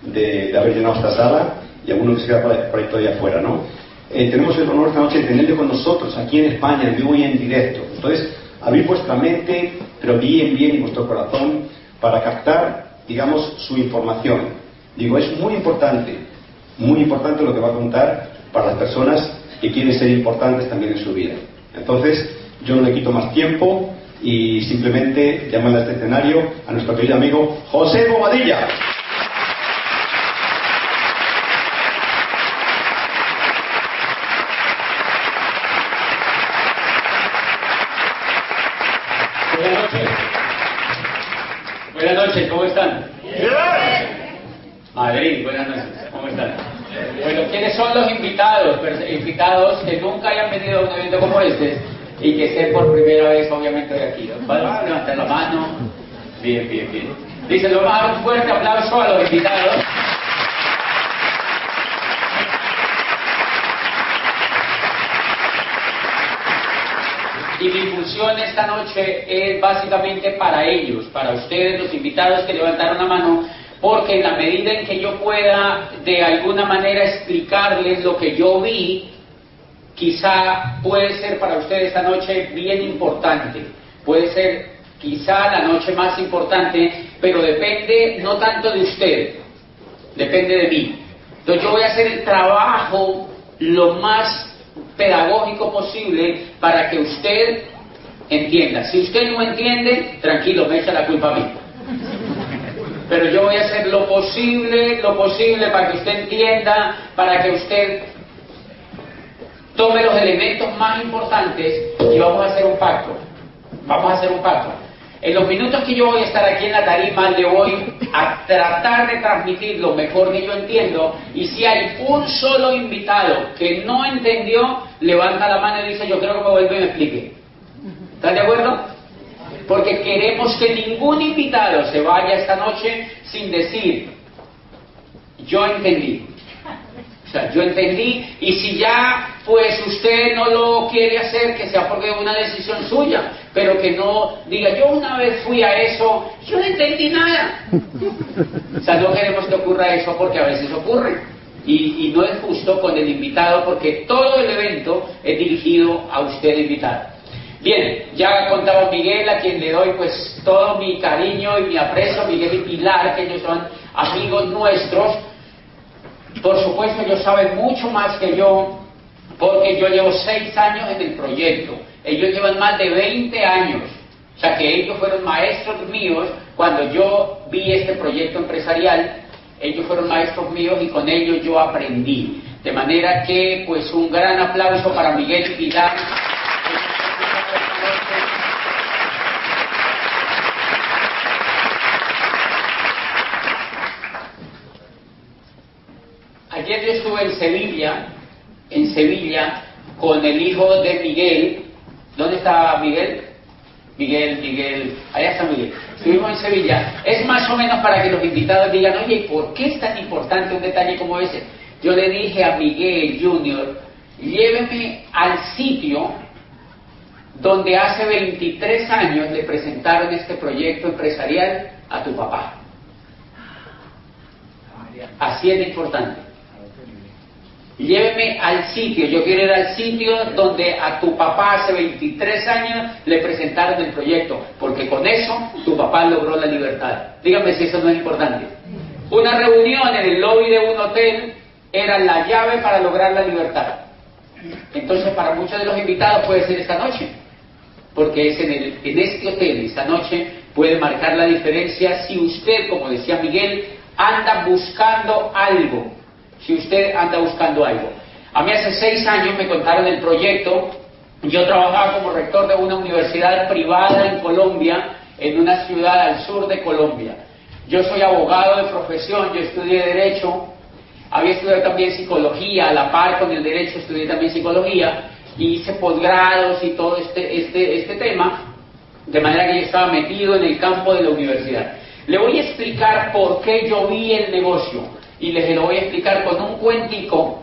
de haber llenado esta sala y algunos que se quedan por ahí todavía afuera, ¿no? Tenemos el honor esta noche de tenerlo con nosotros aquí en España, en vivo y en directo. Entonces, abrir vuestra mente, pero bien y vuestro corazón para captar, digamos, su información. Digo, es muy importante lo que va a contar para las personas que quieren ser importantes también en su vida. Entonces, yo no le quito más tiempo y simplemente llamarle a este escenario a nuestro querido amigo José Bobadilla. Buenas noches, ¿cómo están? Madrid, buenas noches, ¿cómo están? Bueno, ¿quiénes son los invitados? Invitados que nunca hayan venido a un evento como este y que estén por primera vez, obviamente, hoy aquí. ¿Van a levantar la mano? Bien. Dicen, vamos a dar un fuerte aplauso a los invitados. Y mi función esta noche es básicamente para ellos, para ustedes, los invitados que levantaron la mano, porque en la medida en que yo pueda de alguna manera explicarles lo que yo vi, quizá puede ser para ustedes esta noche bien importante, puede ser quizá la noche más importante, pero depende no tanto de usted, depende de mí. Entonces yo voy a hacer el trabajo lo más pedagógico posible para que usted entienda. Si usted no entiende, tranquilo, me echa la culpa a mí. Pero yo voy a hacer lo posible para que usted entienda, para que usted tome los elementos más importantes y vamos a hacer un pacto. En los minutos que yo voy a estar aquí en la tarima, le voy a tratar de transmitir lo mejor que yo entiendo, y si hay un solo invitado que no entendió, levanta la mano y dice, yo creo que me vuelve y me explique. ¿Están de acuerdo? Porque queremos que ningún invitado se vaya esta noche sin decir, yo entendí. O sea, yo entendí, y si ya pues usted no lo quiere hacer, que sea porque es una decisión suya, pero que no diga, yo una vez fui a eso, yo no entendí nada. O sea, no queremos que ocurra eso, porque a veces ocurre, y no es justo con el invitado, porque todo el evento es dirigido a usted, invitado. Bien, ya contaba Miguel, a quien le doy pues todo mi cariño y mi aprecio, Miguel y Pilar, que ellos son amigos nuestros. Por supuesto, ellos saben mucho más que yo, porque yo llevo 6 años en el proyecto. Ellos llevan más de 20 años. O sea, que ellos fueron maestros míos cuando yo vi este proyecto empresarial. Ellos fueron maestros míos y con ellos yo aprendí. De manera que, pues, un gran aplauso para Miguel y Pilar. Ayer yo estuve en Sevilla, con el hijo de Miguel. ¿Dónde está Miguel? Miguel, allá está Miguel. Estuvimos en Sevilla. Es más o menos para que los invitados digan, oye, ¿por qué es tan importante un detalle como ese? Yo le dije a Miguel Junior, lléveme al sitio donde hace 23 años le presentaron este proyecto empresarial a tu papá. Así es de importante. Lléveme al sitio, yo quiero ir al sitio donde a tu papá hace 23 años le presentaron el proyecto, porque con eso tu papá logró la libertad. Dígame si eso no es importante. Una reunión en el lobby de un hotel era la llave para lograr la libertad. Entonces, para muchos de los invitados puede ser esta noche, porque es en este hotel, esta noche puede marcar la diferencia si usted, como decía Miguel, anda buscando algo. Si usted anda buscando algo. A mí hace 6 años me contaron el proyecto. Yo trabajaba como rector de una universidad privada en Colombia, en una ciudad al sur de Colombia. Yo soy abogado de profesión, yo estudié Derecho, había estudiado también Psicología, a la par con el Derecho estudié también Psicología, y hice posgrados y todo este tema, de manera que yo estaba metido en el campo de la universidad. Le voy a explicar por qué yo vi el negocio. Y les lo voy a explicar con un cuentico,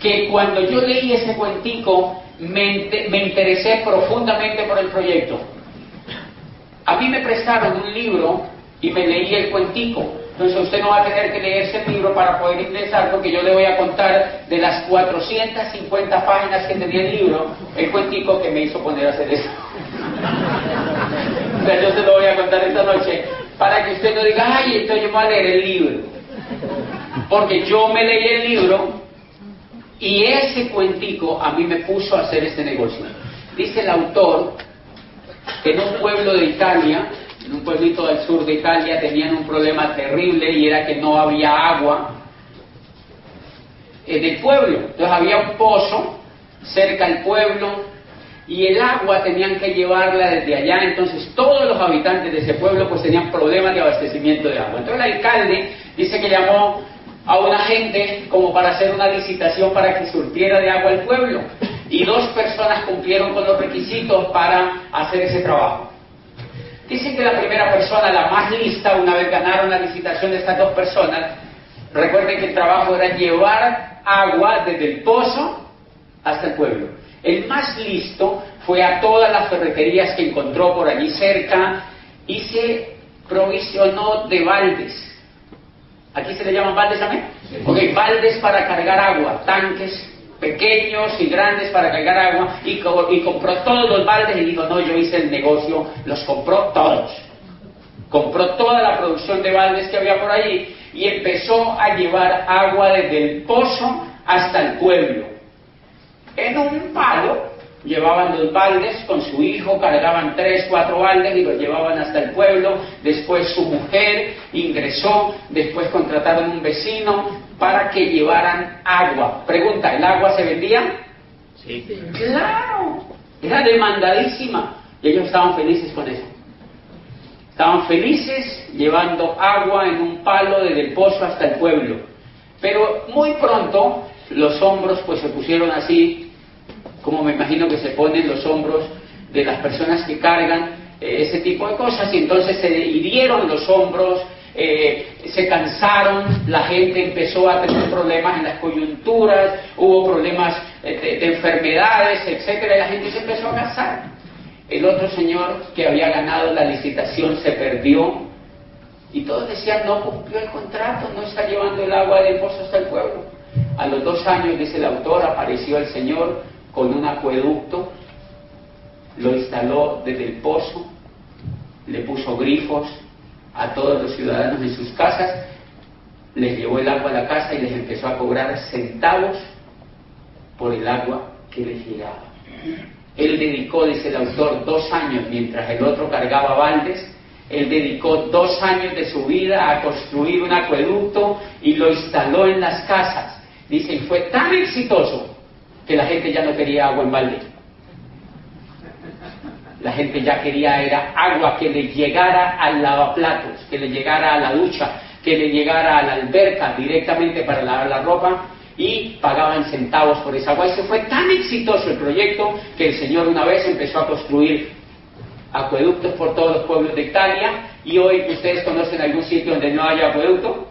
que cuando yo leí ese cuentico me interesé profundamente por el proyecto. A mí me prestaron un libro y me leí el cuentico, Entonces usted no va a tener que leerse el libro para poder ingresar, porque yo le voy a contar de las 450 páginas que tenía el libro, el cuentico que me hizo poner a hacer eso. O sea, yo se lo voy a contar esta noche, para que usted no diga, ay, entonces yo me voy a leer el libro. Porque yo me leí el libro, y ese cuentico a mí me puso a hacer este negocio. Dice el autor que en un pueblo de Italia, en un pueblito del sur de Italia, tenían un problema terrible, y era que no había agua en el pueblo. Entonces había un pozo cerca del pueblo, y el agua tenían que llevarla desde allá. Entonces todos los habitantes de ese pueblo pues tenían problemas de abastecimiento de agua. Entonces el alcalde dice que llamó a una gente como para hacer una licitación para que surtiera de agua el pueblo, y 2 personas cumplieron con los requisitos para hacer ese trabajo. Dicen que la primera persona, la más lista, una vez ganaron la licitación de estas 2 personas, recuerden que el trabajo era llevar agua desde el pozo hasta el pueblo. El más listo fue a todas las ferreterías que encontró por allí cerca y se provisionó de baldes. ¿Aquí se le llaman baldes también? Ok, baldes para cargar agua, tanques pequeños y grandes para cargar agua, y compró todos los baldes y dijo, no, yo hice el negocio, los compró todos. Compró toda la producción de baldes que había por allí y empezó a llevar agua desde el pozo hasta el pueblo. En un palo llevaban los baldes con su hijo, cargaban 3, 4 baldes y los llevaban hasta el pueblo. Después su mujer ingresó, después contrataron un vecino para que llevaran agua. Pregunta, ¿el agua se vendía? Sí. ¡Claro! Era demandadísima y ellos estaban felices con eso. Estaban felices llevando agua en un palo desde el pozo hasta el pueblo. Pero muy pronto los hombros pues se pusieron así, como me imagino que se ponen los hombros de las personas que cargan ese tipo de cosas, y entonces se hirieron los hombros, se cansaron, la gente empezó a tener problemas en las coyunturas, hubo problemas de enfermedades, etcétera, y la gente se empezó a cansar. El otro señor que había ganado la licitación se perdió, y todos decían, no cumplió el contrato, no está llevando el agua del pozo hasta el pueblo. A los 2 años, dice el autor, apareció el señor con un acueducto, lo instaló desde el pozo, le puso grifos a todos los ciudadanos en sus casas, les llevó el agua a la casa y les empezó a cobrar centavos por el agua que les llegaba. Él dedicó, dice el autor, 2 años, mientras el otro cargaba baldes, él dedicó 2 años de su vida a construir un acueducto y lo instaló en las casas. Dice, y fue tan exitoso que la gente ya no quería agua en balde. La gente ya quería era agua que le llegara al lavaplatos, que le llegara a la ducha, que le llegara a la alberca directamente para lavar la ropa, y pagaban centavos por esa agua. Y se fue tan exitoso el proyecto que el Señor una vez empezó a construir acueductos por todos los pueblos de Italia. Y hoy, ¿ustedes conocen algún sitio donde no haya acueducto?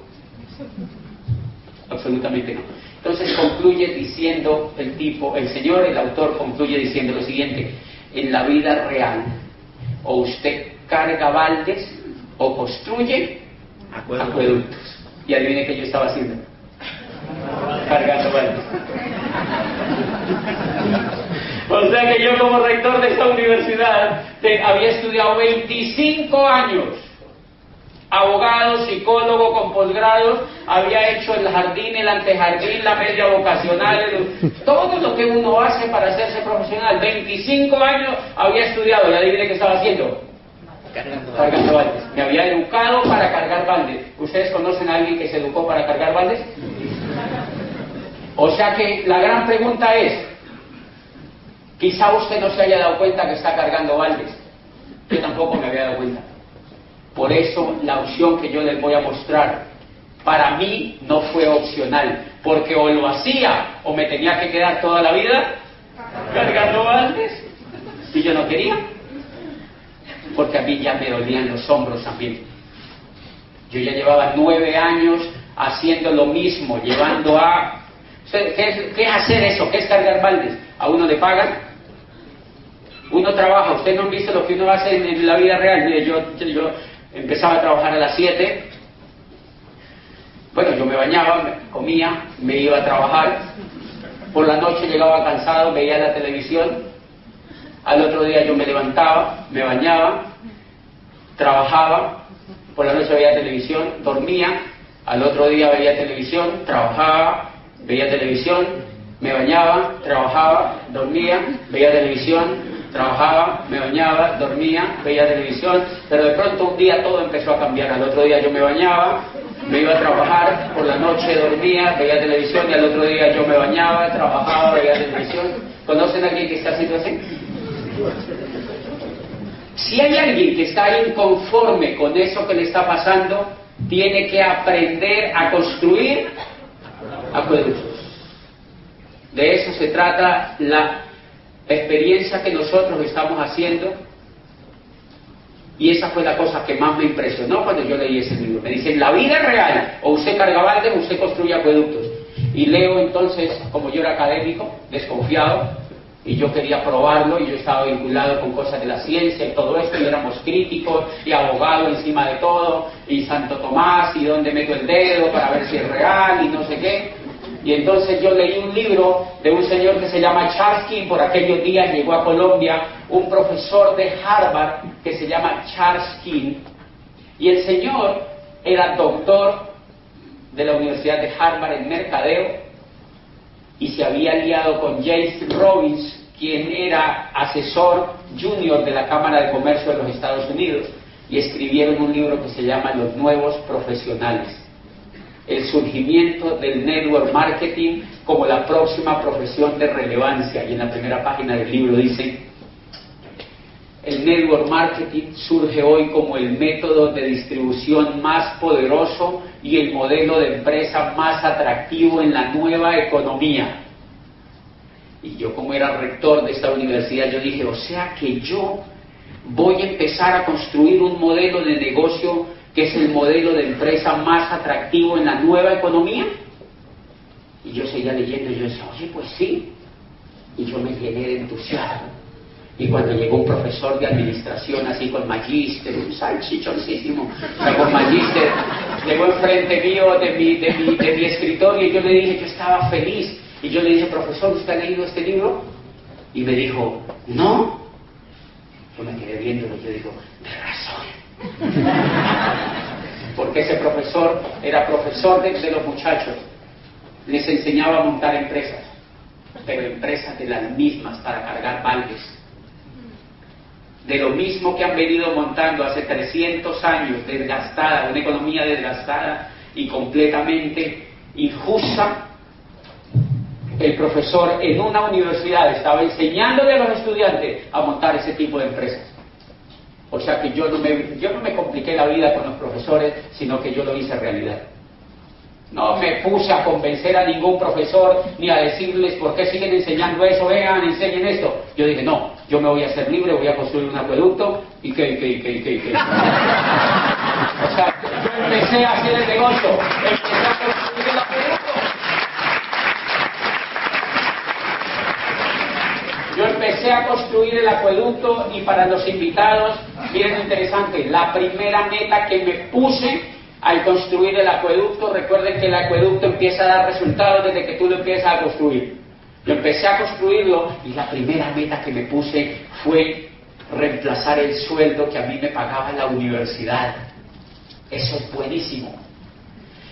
Absolutamente no. Entonces concluye diciendo el Señor, el autor concluye diciendo lo siguiente: en la vida real, o usted carga baldes o construye acueductos. Y adivine qué yo estaba haciendo, cargando baldes. O sea que yo, como rector de esta universidad, había estudiado 25 años, abogado, psicólogo con posgrados, había hecho el jardín, el antejardín, la media vocacional, todo lo que uno hace para hacerse profesional. 25 años había estudiado, y adivine qué estaba haciendo, cargando baldes. Me había educado para cargar baldes. ¿Ustedes conocen a alguien que se educó para cargar baldes? O sea que la gran pregunta es, quizá usted no se haya dado cuenta que está cargando baldes. Yo tampoco me había dado cuenta. Por eso la opción que yo les voy a mostrar, para mí no fue opcional, porque o lo hacía o me tenía que quedar toda la vida cargando baldes, y yo no quería, porque a mí ya me dolían los hombros también. Yo ya llevaba 9 años haciendo lo mismo, llevando a... ¿Qué es hacer eso? ¿Qué es cargar baldes? A uno le pagan, uno trabaja. Ustedes no han visto lo que uno hace en la vida real. Mire, yo empezaba a trabajar a las 7, Bueno, yo me bañaba, comía, me iba a trabajar, por la noche llegaba cansado, veía la televisión, al otro día yo me levantaba, me bañaba, trabajaba, por la noche veía televisión, dormía, al otro día veía televisión, trabajaba, veía televisión, me bañaba, trabajaba, dormía, veía televisión, trabajaba, me bañaba, dormía, veía televisión, pero de pronto un día todo empezó a cambiar. Al otro día yo me bañaba, me iba a trabajar, por la noche dormía, veía televisión, y al otro día yo me bañaba, trabajaba, veía televisión. ¿Conocen a alguien que está haciendo así? Si hay alguien que está inconforme con eso que le está pasando, tiene que aprender a construir acueductos. De eso se trata la experiencia que nosotros estamos haciendo, y esa fue la cosa que más me impresionó cuando yo leí ese libro. Me dicen, la vida es real, o usted carga baldes o usted construye acueductos. Y leo entonces, como yo era académico, desconfiado, y yo quería probarlo, y yo estaba vinculado con cosas de la ciencia y todo esto, y éramos críticos, y abogado encima de todo, y Santo Tomás, y dónde meto el dedo para ver si es real, y no sé qué. Y entonces yo leí un libro de un señor que se llama Charles King. Por aquellos días llegó a Colombia un profesor de Harvard que se llama Charles King, y el señor era doctor de la Universidad de Harvard en mercadeo, y se había aliado con James Robbins, quien era asesor junior de la Cámara de Comercio de los Estados Unidos, y escribieron un libro que se llama Los Nuevos Profesionales: el surgimiento del network marketing como la próxima profesión de relevancia. Y en la primera página del libro dice: el network marketing surge hoy como el método de distribución más poderoso y el modelo de empresa más atractivo en la nueva economía. Y yo, como era rector de esta universidad, yo dije, o sea que yo voy a empezar a construir un modelo de negocio que es el modelo de empresa más atractivo en la nueva economía. Y yo seguía leyendo y yo decía, oye, pues sí. Y yo me llené de entusiasmo. Y cuando llegó un profesor de administración así con magíster, un salchichoncísimo, o sea, con magíster, llegó enfrente mío de mi escritorio, y yo le dije, yo estaba feliz, y yo le dije, profesor, ¿usted ha leído este libro? Y me dijo, no. Yo me quedé viéndolo y yo digo, de razón. Porque ese profesor era profesor de los muchachos, les enseñaba a montar empresas, pero empresas de las mismas para cargar baldes, de lo mismo que han venido montando hace 300 años, desgastada, una economía desgastada y completamente injusta. El profesor en una universidad estaba enseñándole a los estudiantes a montar ese tipo de empresas. O sea que yo no me compliqué la vida con los profesores, sino que yo lo hice realidad. No me puse a convencer a ningún profesor, ni a decirles por qué siguen enseñando eso, vean, enseñen esto. Yo dije, no, yo me voy a hacer libre, voy a construir un acueducto, y qué. O sea, yo empecé a hacer el negocio, empecé a construir el acueducto. Yo empecé a construir el acueducto, y para los invitados, miren, interesante, la primera meta que me puse al construir el acueducto, recuerden que el acueducto empieza a dar resultados desde que tú lo empiezas a construir. Yo empecé a construirlo, y la primera meta que me puse fue reemplazar el sueldo que a mí me pagaba la universidad. Eso es buenísimo.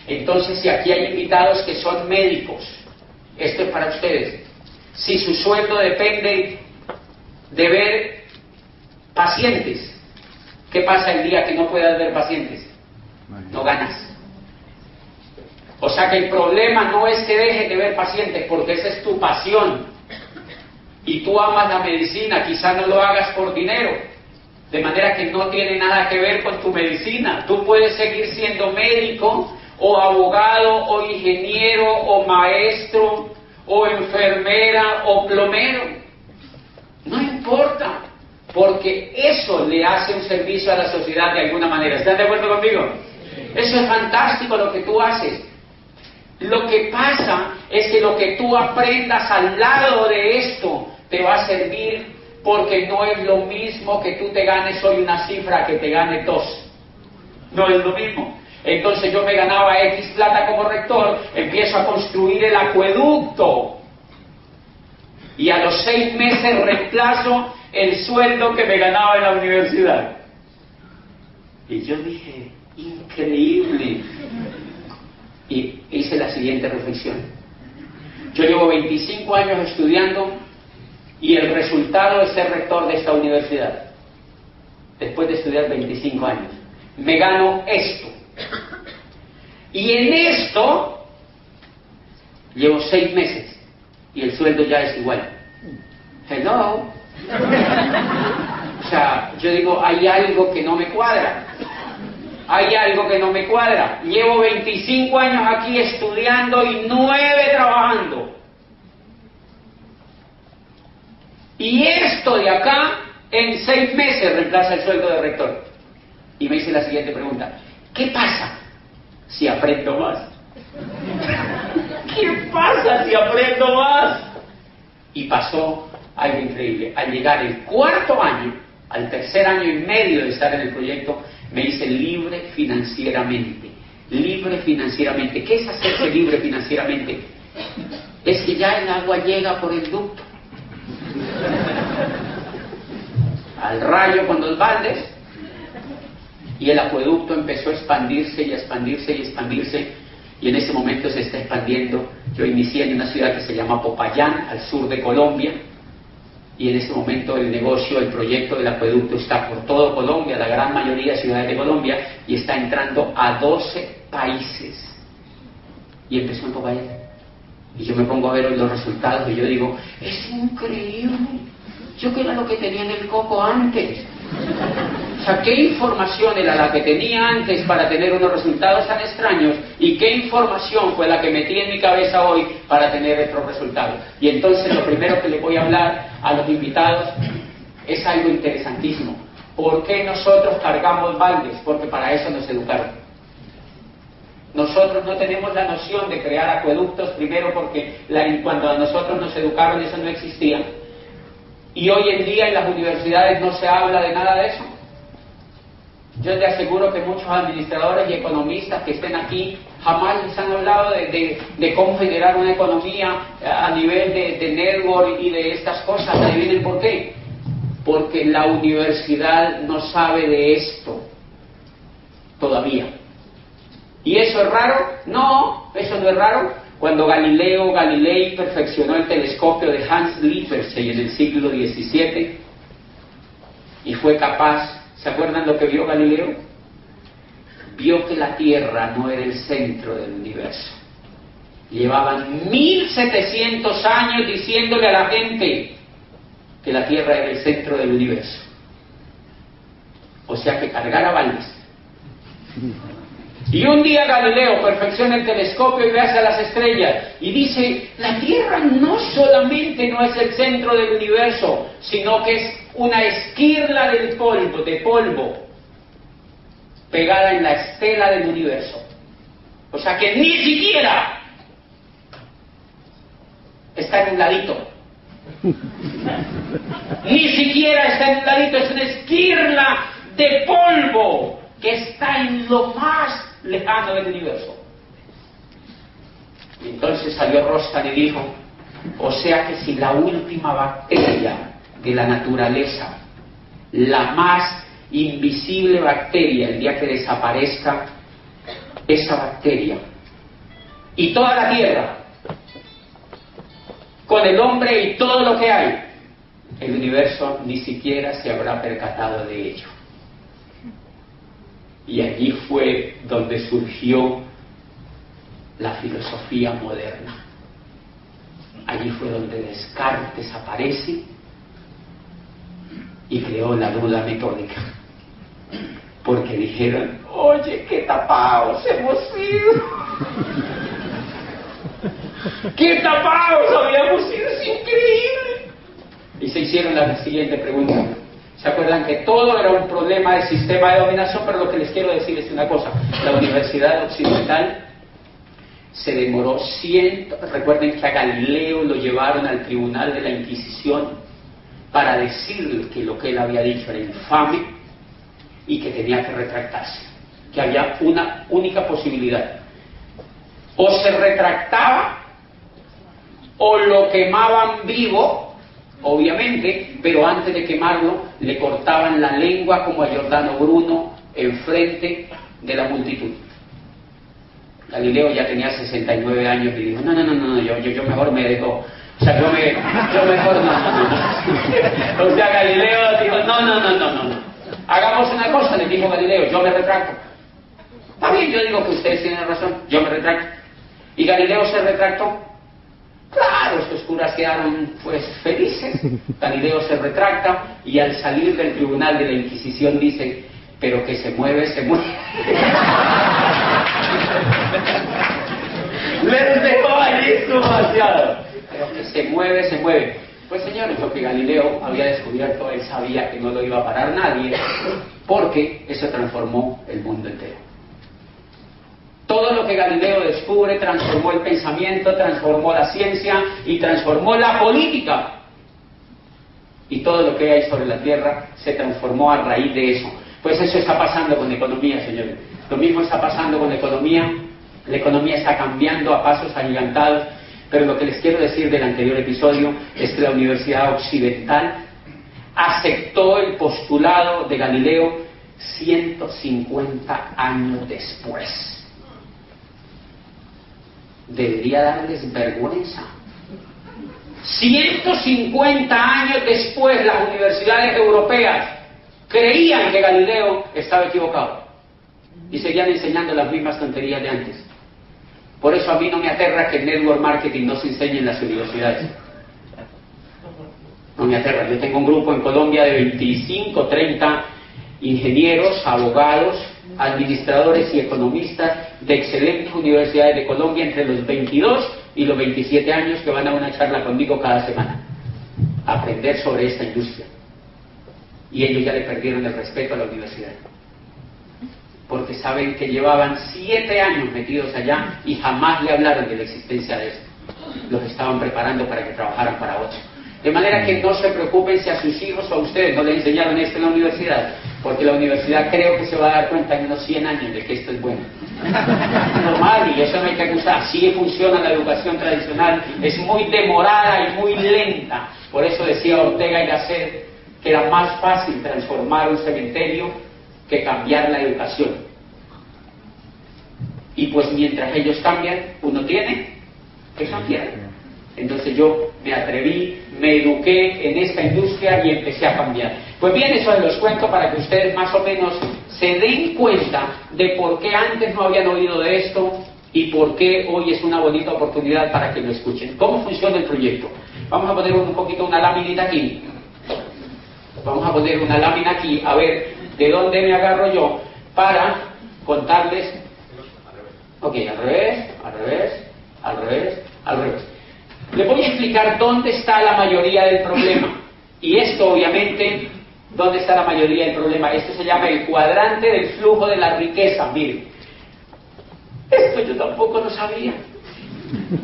Entonces, si aquí hay invitados que son médicos, esto es para ustedes. Si su sueldo depende de ver pacientes, ¿qué pasa el día que no puedas ver pacientes? No ganas. O sea que el problema no es que dejes de ver pacientes, porque esa es tu pasión y tú amas la medicina, quizá no lo hagas por dinero, de manera que no tiene nada que ver con tu medicina. Tú puedes seguir siendo médico o abogado o ingeniero o maestro o enfermera o plomero, no importa, porque eso le hace un servicio a la sociedad de alguna manera. ¿Están de acuerdo conmigo? Eso es fantástico lo que tú haces. Lo que pasa es que lo que tú aprendas al lado de esto te va a servir, porque no es lo mismo que tú te ganes hoy una cifra que te gane 2. No es lo mismo. Entonces yo me ganaba X plata como empiezo a construir el acueducto. Y a los 6 meses reemplazo el sueldo que me ganaba en la universidad. Y yo dije, increíble. Y hice la siguiente reflexión. Yo llevo 25 años estudiando y el resultado es ser rector de esta universidad. Después de estudiar 25 años. Me gano esto. Y en esto llevo 6 meses y el sueldo ya es igual. Hello. O sea, yo digo, hay algo que no me cuadra. Hay algo que no me cuadra. Llevo 25 años aquí estudiando y 9 trabajando. Y esto de acá, en 6 meses reemplaza el sueldo de rector. Y me hice la siguiente pregunta. ¿Qué pasa si aprendo más? ¿Qué pasa si aprendo más? Y pasó algo increíble. Al llegar el 4.º año, al 3er año y medio de estar en el proyecto, me hice libre financieramente. Libre financieramente. ¿Qué es hacerse libre financieramente? Es que ya el agua llega por el ducto. Al rayo con 2 baldes, y el acueducto empezó a expandirse y a expandirse y a expandirse, y en ese momento se está expandiendo. Yo inicié en una ciudad que se llama Popayán, al sur de Colombia, y en ese momento el negocio, el proyecto del acueducto está por todo Colombia, la gran mayoría de ciudades de Colombia, y está entrando a 12 países. Y empezó en Popayán. Y yo me pongo a ver los resultados y yo digo, es increíble. Yo que era lo que tenía en el coco antes. O sea, ¿qué información era la que tenía antes para tener unos resultados tan extraños? ¿Y qué información fue la que metí en mi cabeza hoy para tener estos resultados? Y entonces lo primero que les voy a hablar a los invitados es algo interesantísimo. ¿Por qué nosotros cargamos baldes? Porque para eso nos educaron. Nosotros no tenemos la noción de crear acueductos, primero porque cuando a nosotros nos educaron eso no existía. Y hoy en día en las universidades no se habla de nada de eso. Yo te aseguro que muchos administradores y economistas que estén aquí jamás les han hablado de cómo generar una economía a nivel de network y de estas cosas. ¿Adivinen por qué? Porque la universidad no sabe de esto todavía. ¿Y eso es raro? No, eso no es raro. Cuando Galileo Galilei perfeccionó el telescopio de Hans Lippershey en el siglo XVII y fue capaz, ¿se acuerdan lo que vio Galileo? Vio que la Tierra no era el centro del universo. Llevaban 1700 años diciéndole a la gente que la Tierra era el centro del universo. O sea que cargara baldes. Y un día Galileo perfecciona el telescopio y ve hacia las estrellas y dice, la Tierra no solamente no es el centro del universo, sino que es una esquirla de polvo, pegada en la estela del universo. O sea que ni siquiera está en un ladito. Ni siquiera está en un ladito, es una esquirla de polvo que está en lo más lejano del universo. Y entonces salió Rostan y dijo, o sea que si la última bacteria de la naturaleza, la más invisible bacteria, el día que desaparezca esa bacteria y toda la Tierra con el hombre y todo lo que hay, el universo ni siquiera se habrá percatado de ello. Y allí fue donde surgió la filosofía moderna. Allí fue donde Descartes aparece y creó la duda metódica. Porque dijeron, oye, qué tapados hemos sido. ¡Qué tapados habíamos sido! ¡Es increíble! Y se hicieron la siguiente pregunta. ¿Se acuerdan que todo era un problema del sistema de dominación? Pero lo que les quiero decir es una cosa. La Universidad Occidental se demoró recuerden que a Galileo lo llevaron al tribunal de la Inquisición para decirle que lo que él había dicho era infame y que tenía que retractarse. Que había una única posibilidad. o se retractaba, o lo quemaban vivo, obviamente, pero antes de quemarlo le cortaban la lengua como a Giordano Bruno enfrente de la multitud. Galileo ya tenía 69 años y dijo, no, yo mejor me dejo, o sea, yo mejor no. O sea, Galileo dijo, no. Hagamos una cosa, le dijo Galileo, yo me retracto. Está bien, yo digo que ustedes tienen razón, yo me retracto. Y Galileo se retractó. Claro, estos curas quedaron pues felices. Galileo se retracta y al salir del tribunal de la Inquisición dice, pero que se mueve, se mueve. Les dejó allí demasiado. Pero que se mueve, se mueve. Pues señores, lo que Galileo había descubierto, él sabía que no lo iba a parar nadie, porque eso transformó el mundo entero. Todo lo que Galileo descubre transformó el pensamiento, transformó la ciencia y transformó la política. Y todo lo que hay sobre la Tierra se transformó a raíz de eso. Pues eso está pasando con la economía, señores. Lo mismo está pasando con la economía. La economía está cambiando a pasos agigantados. Pero lo que les quiero decir del anterior episodio es que la Universidad Occidental aceptó el postulado de Galileo 150 años después. Debería darles vergüenza. 150 años después las universidades europeas creían que Galileo estaba equivocado y seguían enseñando las mismas tonterías de antes. Por eso a mí no me aterra que el network marketing no se enseñe en las universidades. No me aterra. Yo tengo un grupo en Colombia de 25, 30 ingenieros, abogados, administradores y economistas de excelentes universidades de Colombia entre los 22 y los 27 años que van a una charla conmigo cada semana a aprender sobre esta industria. Y ellos ya le perdieron el respeto a la universidad, porque saben que llevaban 7 años metidos allá y jamás le hablaron de la existencia de esto. Los estaban preparando para que trabajaran para otros. De manera que no se preocupen si a sus hijos o a ustedes no les enseñaron esto en la universidad, porque la universidad creo que se va a dar cuenta en unos 100 años de que esto es bueno. Normal, y eso no hay que acusar. Así funciona la educación tradicional, es muy demorada y muy lenta. Por eso decía Ortega y Gasset que era más fácil transformar un cementerio que cambiar la educación. Y pues mientras ellos cambian, uno tiene que cambiar. Entonces yo me atreví, me eduqué en esta industria y empecé a cambiar. Pues bien, eso les los cuento para que ustedes más o menos se den cuenta de por qué antes no habían oído de esto y por qué hoy es una bonita oportunidad para que lo escuchen. ¿Cómo funciona el proyecto? Vamos a poner un poquito una lámina aquí. Vamos a poner una lámina aquí, a ver de dónde me agarro yo para contarles. Ok, al revés, al revés, al revés, al revés. Les voy a explicar dónde está la mayoría del problema. Y esto, obviamente, ¿dónde está la mayoría del problema? Esto se llama el cuadrante del flujo de la riqueza. Miren, esto yo tampoco lo sabía.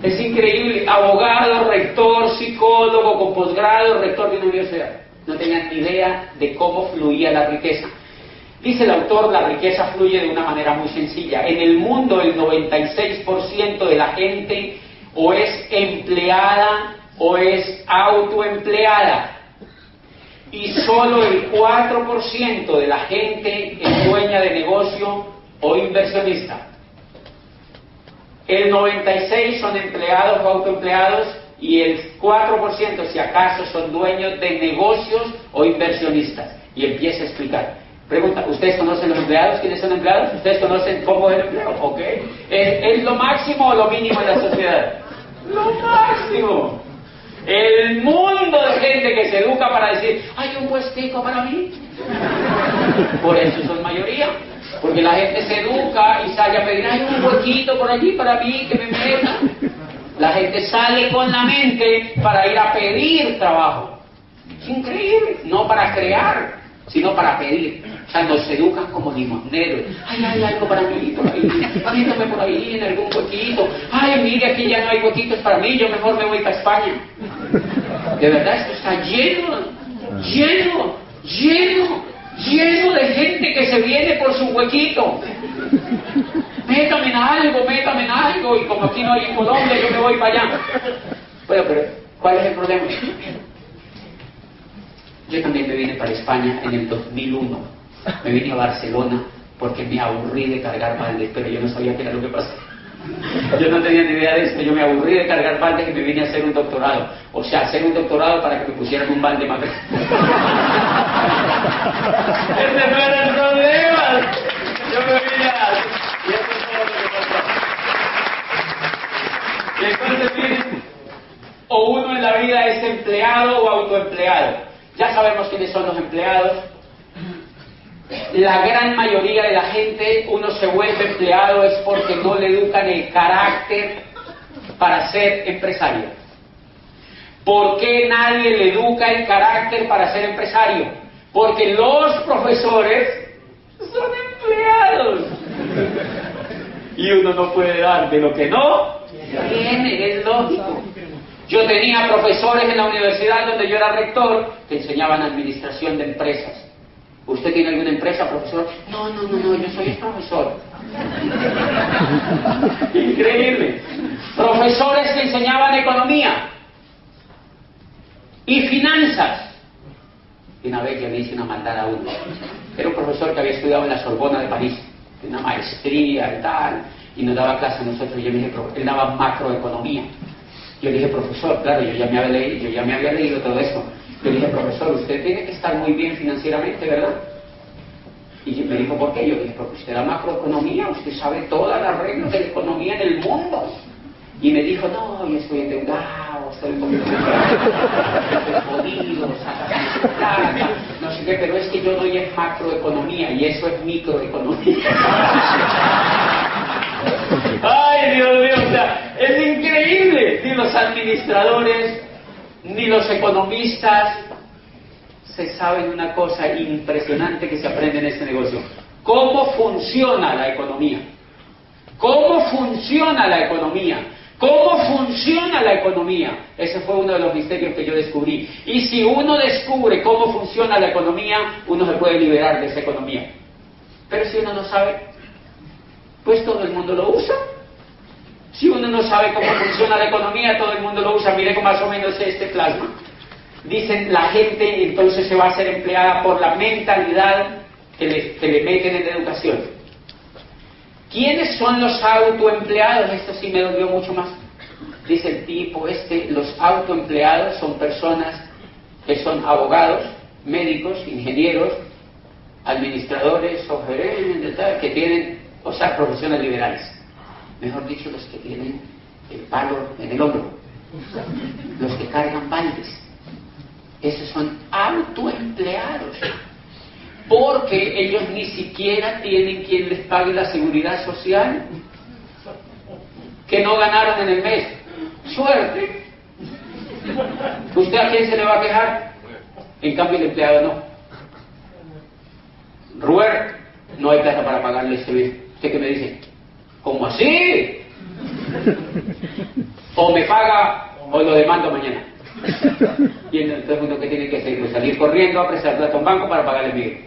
Es increíble. Abogado, rector, psicólogo, con posgrado, rector de una universidad. No tenían ni idea de cómo fluía la riqueza. Dice el autor, la riqueza fluye de una manera muy sencilla. En el mundo, el 96% de la gente o es empleada o es autoempleada. Y solo el 4% de la gente es dueña de negocio o inversionista. El 96% son empleados o autoempleados y el 4% si acaso son dueños de negocios o inversionistas. Y empieza a explicar. Pregunta, ¿ustedes conocen los empleados? ¿Quiénes son empleados? ¿Ustedes conocen cómo es el empleo? ¿Ok? ¿Es lo máximo o lo mínimo en la sociedad? Lo máximo. El mundo de gente que se educa para decir, hay un puestico para mí. Por eso son mayoría. Porque la gente se educa y sale a pedir, hay un huequito por allí para mí, que me meta. La gente sale con la mente para ir a pedir trabajo. Es increíble. No para crear, sino para pedir. O sea, nos educan como limosneros. Ay, hay algo para mí por ahí. Métame por ahí en algún huequito. Ay, mire, aquí ya no hay huequitos para mí. Yo mejor me voy para España. De verdad, esto está lleno de gente que se viene por su huequito. métame en algo, y como aquí no hay en Colombia, yo me voy para allá. Bueno, pero ¿cuál es el problema? Yo también me vine para España en el 2001. Me vine a Barcelona porque me aburrí de cargar baldes, pero yo no sabía qué era lo que pasaba. Yo no tenía ni idea de esto, yo me aburrí de cargar baldes y me vine a hacer un doctorado. O sea, hacer un doctorado para que me pusieran un balde más grande. Ese no era el problema. Yo me vine a... Y eso es todo lo que pasó. Y entonces, miren, o uno en la vida es empleado o autoempleado. Ya sabemos quiénes son los empleados. La gran mayoría de la gente, uno se vuelve empleado es porque no le educan el carácter para ser empresario. ¿Por qué nadie le educa el carácter para ser empresario? Porque los profesores son empleados. Y uno no puede dar de lo que no tiene, es lógico. Yo tenía profesores en la universidad donde yo era rector que enseñaban administración de empresas. ¿Usted tiene alguna empresa, profesor? No, yo soy profesor. Increíble. Profesores que enseñaban economía y finanzas. Y una vez que le hice una maldad a uno. Era un profesor que había estudiado en la Sorbona de París, una maestría y tal, y nos daba clase a nosotros. Yo le dije, él daba macroeconomía. Yo le dije, profesor, claro, yo ya me había leído todo eso. Yo le dije, profesor, usted tiene que estar muy bien financieramente, ¿verdad? Y me dijo, ¿por qué? Yo le dije, porque usted da macroeconomía, usted sabe todas las reglas de la economía en el mundo. Y me dijo, no, yo estoy endeudado, estoy un poquito jodido, plata, no sé qué, pero es que yo doy es macroeconomía y eso es microeconomía. Ay, Dios mío, o sea, es increíble. Ni los administradores, ni los economistas se saben una cosa impresionante que se aprende en este negocio. ¿Cómo funciona la economía? ¿Cómo funciona la economía? ¿Cómo funciona la economía? Ese fue uno de los misterios que yo descubrí. Y si uno descubre cómo funciona la economía, uno se puede liberar de esa economía. Pero si uno no sabe, pues todo el mundo lo usa. Si uno no sabe cómo funciona la economía, todo el mundo lo usa. Mire cómo más o menos este plasma. Dicen, la gente entonces se va a ser empleada por la mentalidad que le meten en la educación. ¿Quiénes son los autoempleados? Esto sí me dolió mucho más. Dice el tipo los autoempleados son personas que son abogados, médicos, ingenieros, administradores o gerentes, que tienen, o sea, profesiones liberales. Mejor dicho, los que tienen el palo en el hombro, los que cargan baldes. Esos son autoempleados, porque ellos ni siquiera tienen quien les pague la seguridad social, que no ganaron en el mes. Suerte. ¿Usted a quién se le va a quejar? En cambio el empleado no. Ruer, no hay plata para pagarle este mes. ¿Usted qué me dice? ¿Cómo así? O me paga o lo demando mañana. Y entonces uno que tiene que hacer, pues salir corriendo a prestar plata a un banco para pagarle Miguel.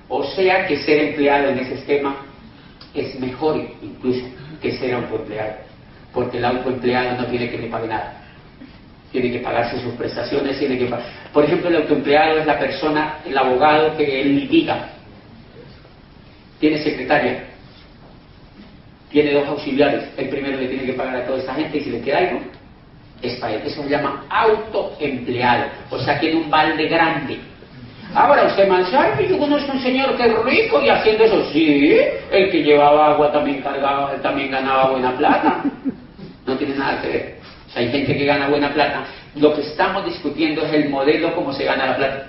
O sea que ser empleado en ese esquema es mejor incluso que ser autoempleado, porque el autoempleado no tiene que le pague nada, tiene que pagarse sus prestaciones, tiene que pagar. Por ejemplo, el autoempleado es la persona, el abogado que él litiga, tiene secretaria, tiene 2 auxiliares, el primero le tiene que pagar a toda esa gente y si le queda algo es para él. Eso se llama autoempleado, o sea, tiene un balde grande. Ahora usted me dice, ay, yo conozco un señor que es rico y haciendo eso. Sí, el que llevaba agua también también ganaba buena plata. No tiene nada que ver. O sea, hay gente que gana buena plata. Lo que estamos discutiendo es el modelo como se gana la plata,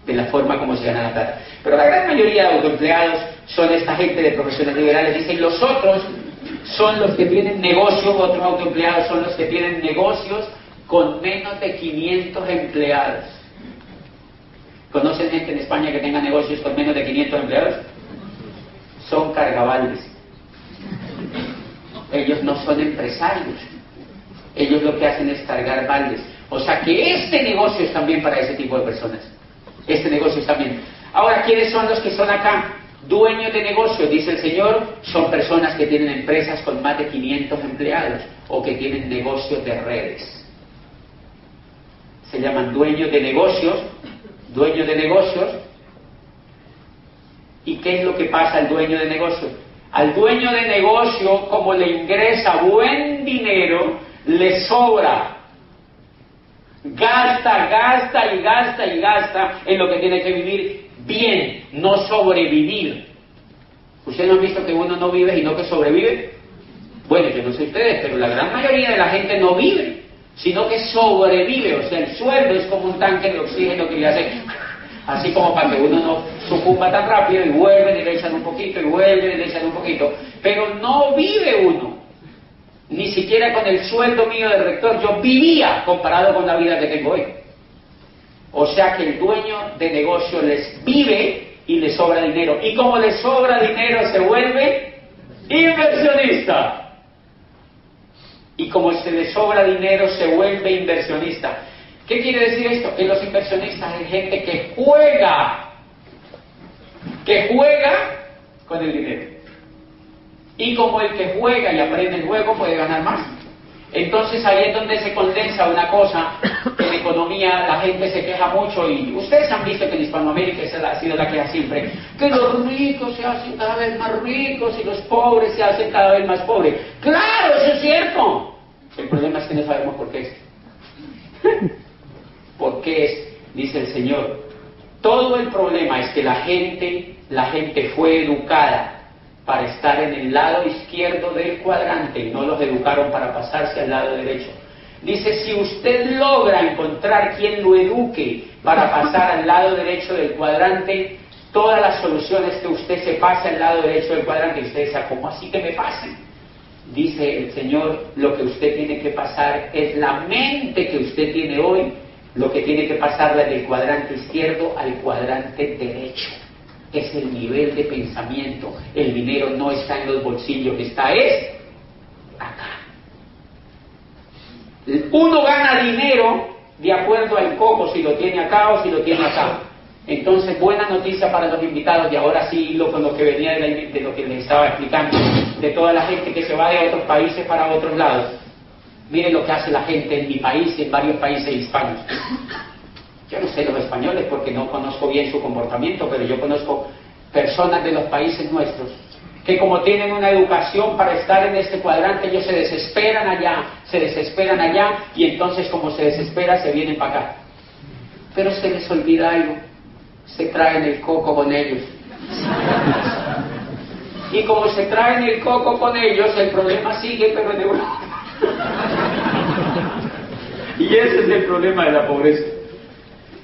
de la forma como se gana la plata. Pero la gran mayoría de autoempleados son esta gente de profesiones liberales. Dicen, los otros son los que tienen negocios, otros autoempleados son los que tienen negocios con menos de 500 empleados. ¿Conocen gente en España que tenga negocios con menos de 500 empleados? Son cargabaldes. Ellos no son empresarios. Ellos lo que hacen es cargar baldes. O sea que este negocio es también para ese tipo de personas. Este negocio es también. Ahora, ¿quiénes son los que son acá Dueños de negocios, dice el Señor, son personas que tienen empresas con más de 500 empleados o que tienen negocios de redes. Se llaman dueños de negocios, dueños de negocios. ¿Y qué es lo que pasa al dueño de negocios? Al dueño de negocio, como le ingresa buen dinero, le sobra. Gasta, gasta y gasta y gasta en lo que tiene que vivir bien, no sobrevivir. ¿Ustedes no han visto que uno no vive sino que sobrevive? Bueno, yo no sé ustedes, pero la gran mayoría de la gente no vive, sino que sobrevive. O sea, el sueldo es como un tanque de oxígeno que le hace así como para que uno no sucumba tan rápido, y vuelven y le echan un poquito, y vuelven y le echan un poquito. Pero no vive uno. Ni siquiera con el sueldo mío de rector yo vivía comparado con la vida que tengo hoy. O sea que el dueño de negocio les vive y le sobra dinero. Y como le sobra dinero se vuelve inversionista. Y como se le sobra dinero se vuelve inversionista. ¿Qué quiere decir esto? Que los inversionistas es gente que juega con el dinero. Y como el que juega y aprende el juego puede ganar más. Entonces ahí es donde se condensa una cosa. En economía la gente se queja mucho, y ustedes han visto que en Hispanoamérica esa ha sido la queja siempre, que los ricos se hacen cada vez más ricos y los pobres se hacen cada vez más pobres. ¡Claro, eso es cierto! El problema es que no sabemos por qué es. ¿Por qué es? Dice el Señor. Todo el problema es que la gente fue educada para estar en el lado izquierdo del cuadrante y no los educaron para pasarse al lado derecho. Dice, si usted logra encontrar quien lo eduque para pasar al lado derecho del cuadrante, todas las soluciones que usted se pase al lado derecho del cuadrante, y usted dice, ¿cómo así que me pasen? Dice el Señor, lo que usted tiene que pasar es la mente que usted tiene hoy, lo que tiene que pasarla del cuadrante izquierdo al cuadrante derecho. Es el nivel de pensamiento. El dinero no está en los bolsillos, está acá. Uno gana dinero de acuerdo al coco, si lo tiene acá o si lo tiene acá. Entonces, buena noticia para los invitados, y ahora sí hilo con lo que venía de lo que les estaba explicando, de toda la gente que se va de otros países para otros lados. Miren lo que hace la gente en mi país y en varios países hispanos. Yo no sé los españoles porque no conozco bien su comportamiento, pero yo conozco personas de los países nuestros que, como tienen una educación para estar en este cuadrante, ellos se desesperan allá, y entonces como se desespera se vienen para acá. Pero se les olvida algo, se traen el coco con ellos. Y como se traen el coco con ellos, el problema sigue, pero en Europa. Y ese es el problema de la pobreza.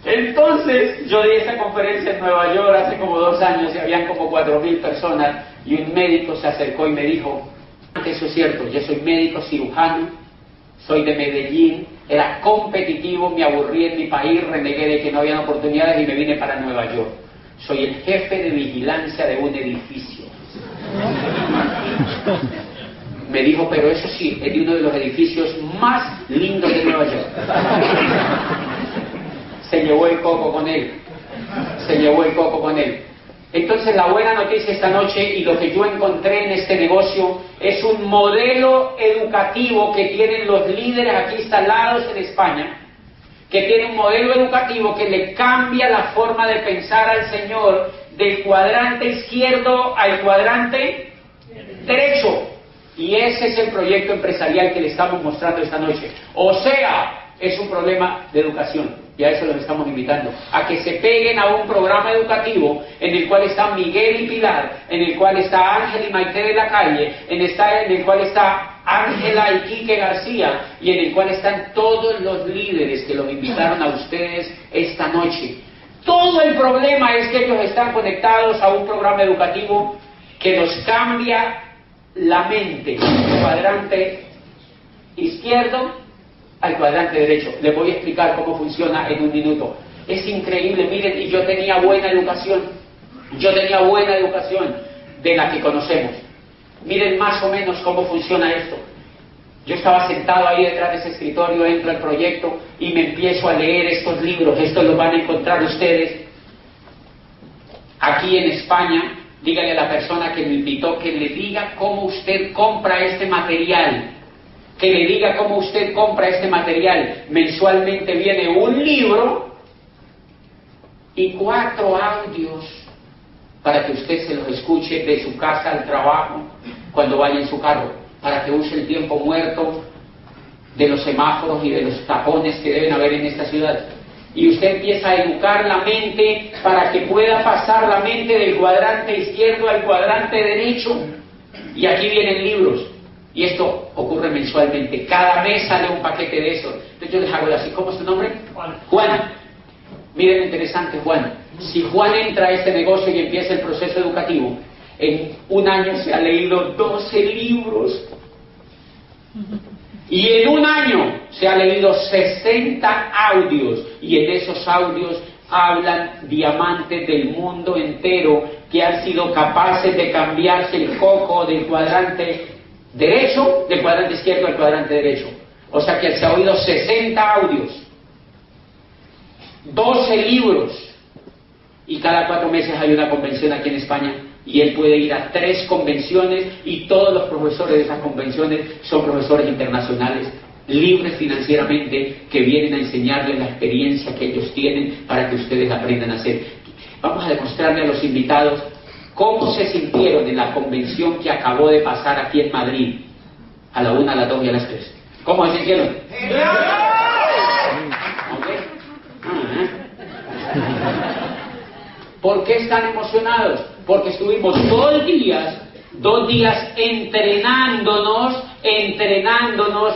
Entonces, yo di esta conferencia en Nueva York hace como 2 años, y habían como 4,000 personas, y un médico se acercó y me dijo, eso es cierto, yo soy médico cirujano, soy de Medellín, era competitivo, me aburrí en mi país, renegué de que no habían oportunidades y me vine para Nueva York. Soy el jefe de vigilancia de un edificio. Me dijo, pero eso sí, es de uno de los edificios más lindos de Nueva York. Se llevó el coco con él. Entonces, la buena noticia esta noche, y lo que yo encontré en este negocio, es un modelo educativo que tienen los líderes aquí instalados en España, que tiene un modelo educativo que le cambia la forma de pensar al Señor del cuadrante izquierdo al cuadrante derecho. Y ese es el proyecto empresarial que le estamos mostrando esta noche. O sea, es un problema de educación, y a eso los estamos invitando, a que se peguen a un programa educativo en el cual está Miguel y Pilar, en el cual está Ángel y Maite de la Calle, en el cual está Ángela y Quique García, y en el cual están todos los líderes que los invitaron a ustedes esta noche. Todo el problema es que ellos están conectados a un programa educativo que nos cambia la mente del cuadrante izquierdo al cuadrante derecho. Les voy a explicar cómo funciona en un minuto. Es increíble, miren, y yo tenía buena educación de la que conocemos. Miren más o menos cómo funciona esto. Yo estaba sentado ahí detrás de ese escritorio, entro al proyecto y me empiezo a leer estos libros. Estos los van a encontrar ustedes aquí en España. Dígale a la persona que me invitó que le diga cómo usted compra este material. Que le diga cómo usted compra este material. Mensualmente viene un libro y 4 audios para que usted se los escuche de su casa al trabajo, cuando vaya en su carro, para que use el tiempo muerto de los semáforos y de los tapones que deben haber en esta ciudad. Y usted empieza a educar la mente para que pueda pasar la mente del cuadrante izquierdo al cuadrante derecho. Y aquí vienen libros. Y esto ocurre mensualmente. Cada mes sale un paquete de eso. Entonces yo les hago así. ¿Cómo es su nombre? Juan. Juan. Miren lo interesante, Juan. Si Juan entra a este negocio y empieza el proceso educativo, en un año se ha leído 12 libros. Y en un año se ha leído 60 audios. Y en esos audios hablan diamantes del mundo entero que han sido capaces de cambiarse el coco del cuadrante derecho, del cuadrante izquierdo al cuadrante derecho. O sea que se ha oído 60 audios, 12 libros, y cada 4 meses hay una convención aquí en España, y él puede ir a 3 convenciones, y todos los profesores de esas convenciones son profesores internacionales, libres financieramente, que vienen a enseñarles la experiencia que ellos tienen para que ustedes aprendan a hacer. Vamos a demostrarle a los invitados cómo se sintieron en la convención que acabó de pasar aquí en Madrid, a la 1, a las 2 y a las 3. ¿Cómo se sintieron? ¿Okay? ¿Por qué están emocionados? Porque estuvimos 2 días entrenándonos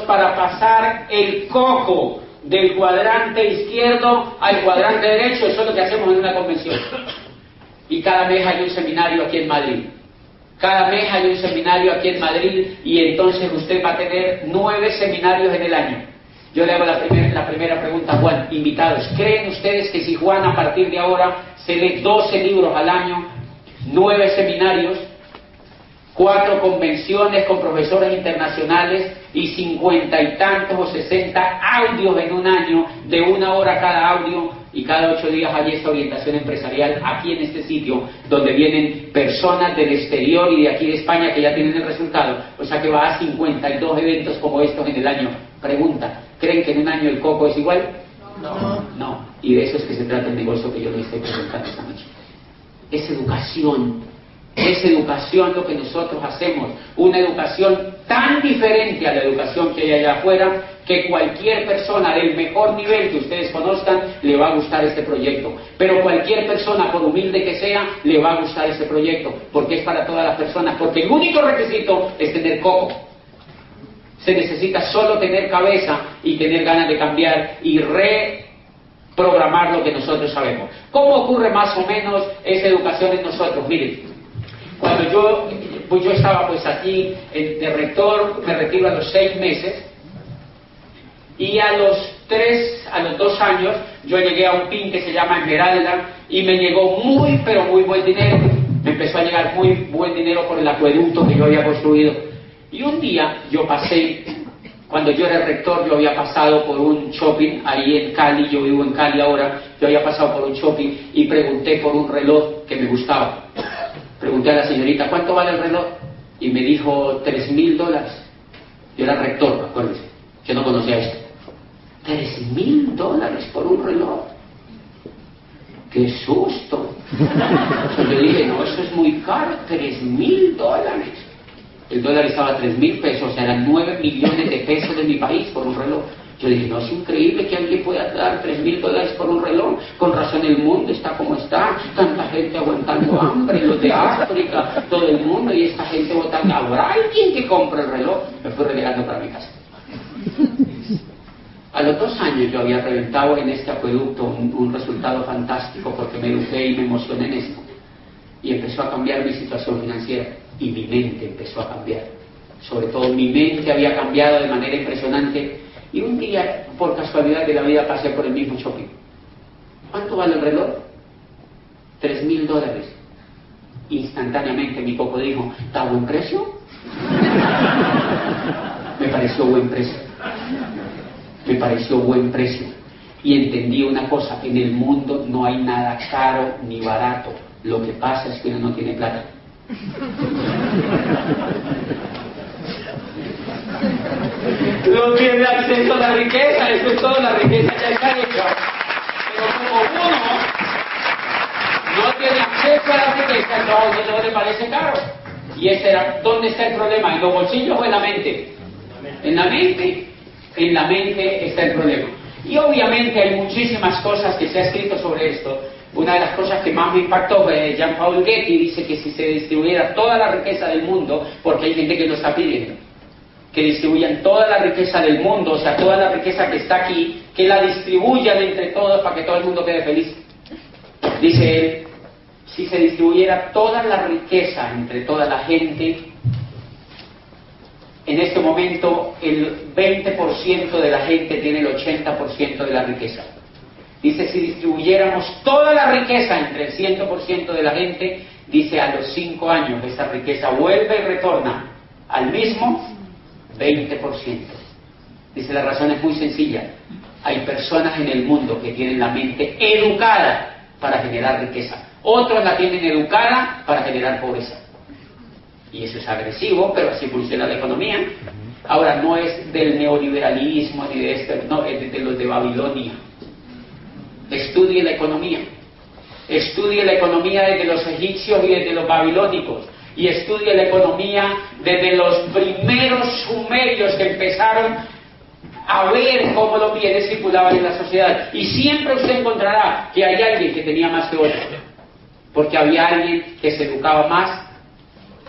para pasar el coco del cuadrante izquierdo al cuadrante derecho. Eso es lo que hacemos en una convención. Y cada mes hay un seminario aquí en Madrid. Cada mes hay un seminario aquí en Madrid, y entonces usted va a tener 9 seminarios en el año. Yo le hago la primera pregunta a Juan. Invitados, ¿creen ustedes que si Juan a partir de ahora se lee 12 libros al año, 9 seminarios, 4 convenciones con profesores internacionales y 50 y tantos o 60 audios en un año, de 1 hora cada audio, y cada 8 días hay esta orientación empresarial aquí en este sitio, donde vienen personas del exterior y de aquí de España que ya tienen el resultado? O sea que va a 52 eventos como estos en el año. Pregunta, ¿creen que en un año el coco es igual? No. Y de eso es que se trata el negocio que yo les estoy presentando esta noche. Es educación lo que nosotros hacemos, una educación tan diferente a la educación que hay allá afuera, que cualquier persona del mejor nivel que ustedes conozcan le va a gustar este proyecto, pero cualquier persona, por humilde que sea, le va a gustar este proyecto, porque es para todas las personas, porque el único requisito es tener coco. Se necesita solo tener cabeza y tener ganas de cambiar y reprogramar lo que nosotros sabemos. ¿Cómo ocurre más o menos esa educación en nosotros? Miren, cuando yo estaba pues aquí de rector, me retiro a los 6 meses, y a los 2 años yo llegué a un PIN que se llama Esmeralda, y me llegó pero muy buen dinero. Me empezó a llegar muy buen dinero por el acueducto que yo había construido. Y un día yo pasé, cuando yo era rector, yo había pasado por un shopping ahí en Cali, yo vivo en Cali ahora, yo había pasado por un shopping y pregunté por un reloj que me gustaba. Pregunté a la señorita, ¿cuánto vale el reloj? Y me dijo, $3,000. Yo era rector, acuérdense, yo no conocía esto. $3,000 por un reloj. ¡Qué susto! Yo dije, no, eso es muy caro, $3,000. El dólar estaba a 3,000 pesos, o sea, eran 9 millones de pesos de mi país por un reloj. Yo dije, no, es increíble que alguien pueda dar $3,000 por un reloj. Con razón el mundo está como está, tanta gente aguantando hambre, los de África, todo el mundo, y esta gente votando. ¿Habrá alguien que compre el reloj? Me fui relegando para mi casa. A los 2 años yo había reventado en este acueducto un resultado fantástico, porque me eduqué y me emocioné en esto. Y empezó a cambiar mi situación financiera, y mi mente empezó a cambiar. Sobre todo mi mente había cambiado de manera impresionante. Y un día, por casualidad de la vida, pasé por el mismo shopping. ¿Cuánto vale el reloj? $3,000. Instantáneamente mi coco dijo, ¿está a buen precio? Me pareció buen precio. Me pareció buen precio. Y entendí una cosa, en el mundo no hay nada caro ni barato. Lo que pasa es que uno no tiene plata. No tiene acceso a la riqueza, eso es todo, la riqueza ya está hecha. Pero como uno no tiene acceso a la riqueza, entonces no le parece caro. Y ¿dónde está el problema? ¿En los bolsillos o en la mente? En la mente. En la mente está el problema. Y obviamente hay muchísimas cosas que se ha escrito sobre esto. Una de las cosas que más me impactó fue Jean-Paul Getty, dice que si se distribuyera toda la riqueza del mundo, porque hay gente que lo está pidiendo, que distribuyan toda la riqueza del mundo, o sea, toda la riqueza que está aquí, que la distribuyan entre todos para que todo el mundo quede feliz. Dice él, si se distribuyera toda la riqueza entre toda la gente, en este momento el 20% de la gente tiene el 80% de la riqueza. Dice, si distribuyéramos toda la riqueza entre el 100% de la gente, dice, a los 5 años esa riqueza vuelve y retorna al mismo 20%. Dice, la razón es muy sencilla. Hay personas en el mundo que tienen la mente educada para generar riqueza. Otros la tienen educada para generar pobreza. Y eso es agresivo, pero así funciona la economía. Ahora, no es del neoliberalismo ni de este, no, es de los de Babilonia. Estudie la economía. Estudie la economía desde los egipcios y desde los babilónicos. Y estudie la economía desde los primeros sumerios que empezaron a ver cómo los bienes circulaban en la sociedad. Y siempre usted encontrará que hay alguien que tenía más que otro, porque había alguien que se educaba más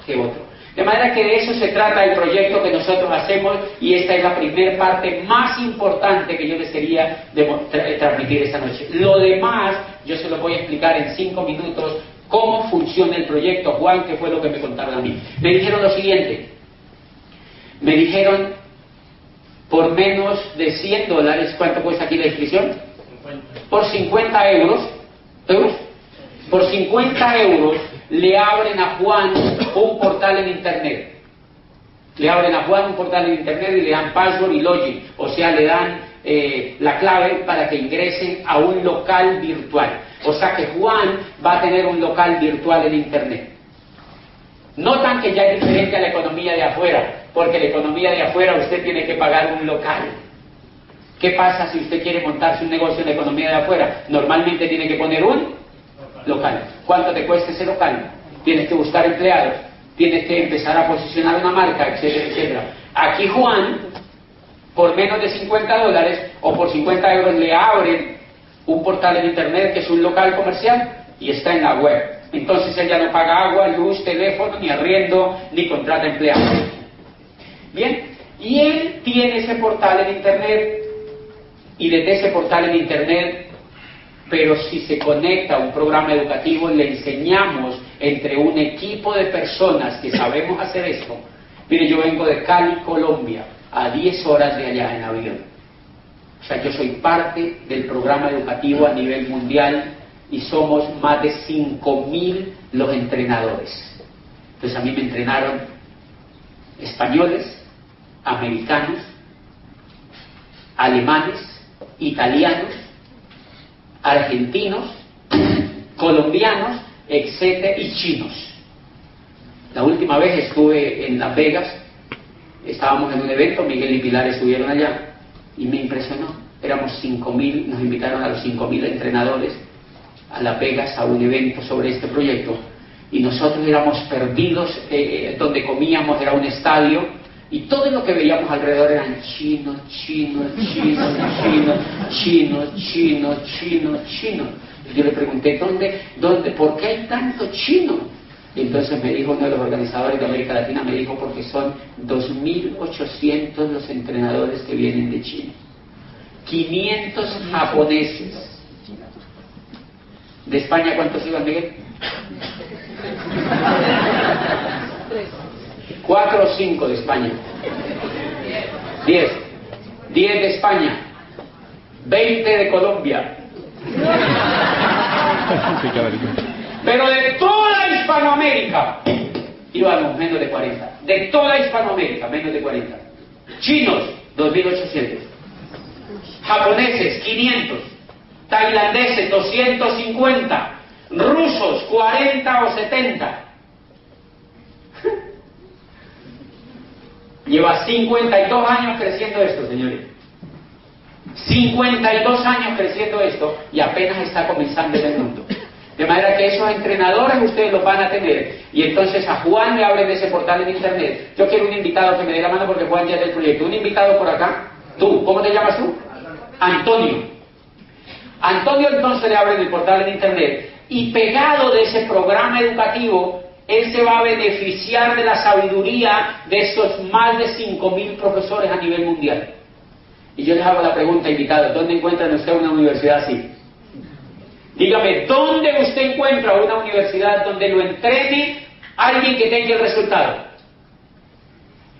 que otro. De manera que de eso se trata el proyecto que nosotros hacemos, y esta es la primera parte más importante que yo les quería transmitir esta noche. Lo demás yo se lo voy a explicar en 5 minutos cómo funciona el proyecto. Juan, ¿qué fue lo que me contaron a mí? Me dijeron lo siguiente. Me dijeron, por menos de $100, ¿cuánto cuesta aquí la inscripción? 50. Por 50 euros, por 50 euros le abren a Juan un portal en internet. Le abren a Juan un portal en internet y le dan password y login, o sea, le dan la clave para que ingresen a un local virtual. O sea que Juan va a tener un local virtual en internet. Notan que ya es diferente a la economía de afuera, porque la economía de afuera usted tiene que pagar un local. ¿Qué pasa si usted quiere montarse un negocio en la economía de afuera? Normalmente tiene que poner un local. ¿Cuánto te cuesta ese local? Tienes que buscar empleados, tienes que empezar a posicionar una marca, etcétera, etcétera. Aquí Juan, por menos de $50 o por 50 euros le abren un portal en internet que es un local comercial y está en la web. Entonces él ya no paga agua, luz, teléfono, ni arriendo, ni contrata empleados. Bien, y él tiene ese portal en internet, y desde ese portal en internet, pero si se conecta a un programa educativo, le enseñamos entre un equipo de personas que sabemos hacer esto. Mire, yo vengo de Cali, Colombia, a 10 horas de allá en avión. O sea, yo soy parte del programa educativo a nivel mundial y somos más de 5.000 los entrenadores. Entonces a mí me entrenaron españoles, americanos, alemanes, italianos, argentinos, colombianos, etcétera, y chinos. La última vez estuve en Las Vegas, estábamos en un evento, Miguel y Pilar estuvieron allá, y me impresionó. Éramos 5.000, nos invitaron a los 5.000 entrenadores a Las Vegas a un evento sobre este proyecto, y nosotros éramos perdidos, donde comíamos era un estadio, y todo lo que veíamos alrededor eran chinos. Y yo le pregunté, ¿dónde? ¿Por qué hay tanto chino? Y entonces me dijo uno de los organizadores de América Latina, me dijo, porque son 2.800 los entrenadores que vienen de China. 500 japoneses. ¿De España cuántos iban, Miguel? 4 o 5 de España. 10 de España. 20 de Colombia. Pero de toda Hispanoamérica íbamos menos de 40. De toda Hispanoamérica, menos de 40. Chinos, 2.800. Japoneses, 500. Tailandeses, 250. Rusos, 40 o 70. Lleva 52 años creciendo esto, señores. 52 años creciendo esto y apenas está comenzando en el mundo. De manera que esos entrenadores ustedes los van a tener. Y entonces a Juan le abren ese portal en internet. Yo quiero un invitado que me dé la mano porque Juan ya es del proyecto. Un invitado por acá. Tú, ¿cómo te llamas tú? Antonio. Antonio entonces le abren el portal en internet. Y pegado de ese programa educativo, él se va a beneficiar de la sabiduría de estos más de 5.000 profesores a nivel mundial. Y yo les hago la pregunta, invitados, ¿dónde encuentran usted una universidad así? Dígame, ¿dónde usted encuentra una universidad donde lo entrene alguien que tenga el resultado?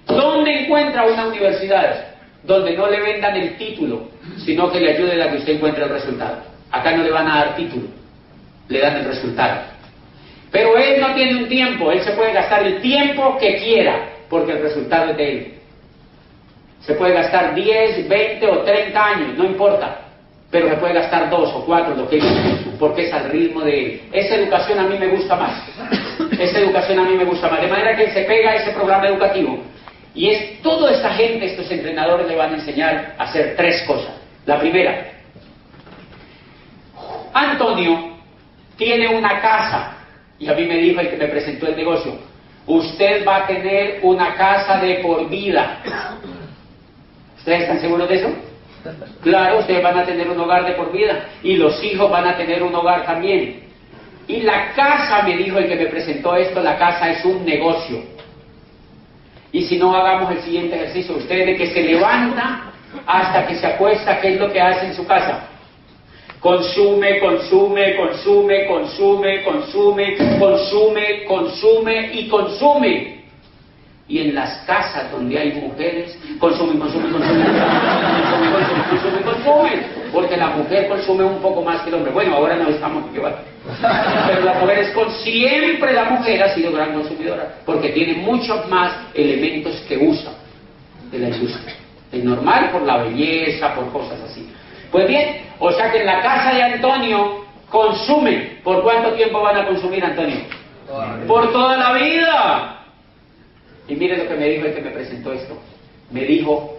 ¿Dónde encuentra una universidad donde no le vendan el título, sino que le ayuden a que usted encuentre el resultado? Acá no le van a dar título, le dan el resultado. Pero él no tiene un tiempo, él se puede gastar el tiempo que quiera, porque el resultado es de él. Se puede gastar 10, 20 o 30 años, no importa, pero se puede gastar 2 o 4, lo que quiera, porque es al ritmo de él. Esa educación a mí me gusta más. Esa educación a mí me gusta más. De manera que él se pega a ese programa educativo. Y es toda esta gente, estos entrenadores le van a enseñar a hacer 3 cosas. La primera, Antonio tiene una casa, y a mí me dijo el que me presentó el negocio, usted va a tener una casa de por vida. ¿Ustedes están seguros de eso? Claro, ustedes van a tener un hogar de por vida, y los hijos van a tener un hogar también. Y la casa, me dijo el que me presentó esto, la casa es un negocio. Y si no, hagamos el siguiente ejercicio. Usted de que se levanta hasta que se acuesta, ¿qué es lo que hace en su casa? Consume, consume, consume, consume, consume, consume, consume y consume. Y en las casas donde hay mujeres, consumen, consumen, consumen, consumen, consumen, consumen, consumen, porque la mujer consume un poco más que el hombre. Bueno, ahora no estamos igual. Pero la mujer siempre la mujer ha sido gran consumidora, porque tiene muchos más elementos que usa de la industria. Es normal por la belleza, por cosas así. Pues bien, o sea que en la casa de Antonio consumen. ¿Por cuánto tiempo van a consumir, Antonio? Por toda la vida. Y mire lo que me dijo el que me presentó esto. Me dijo,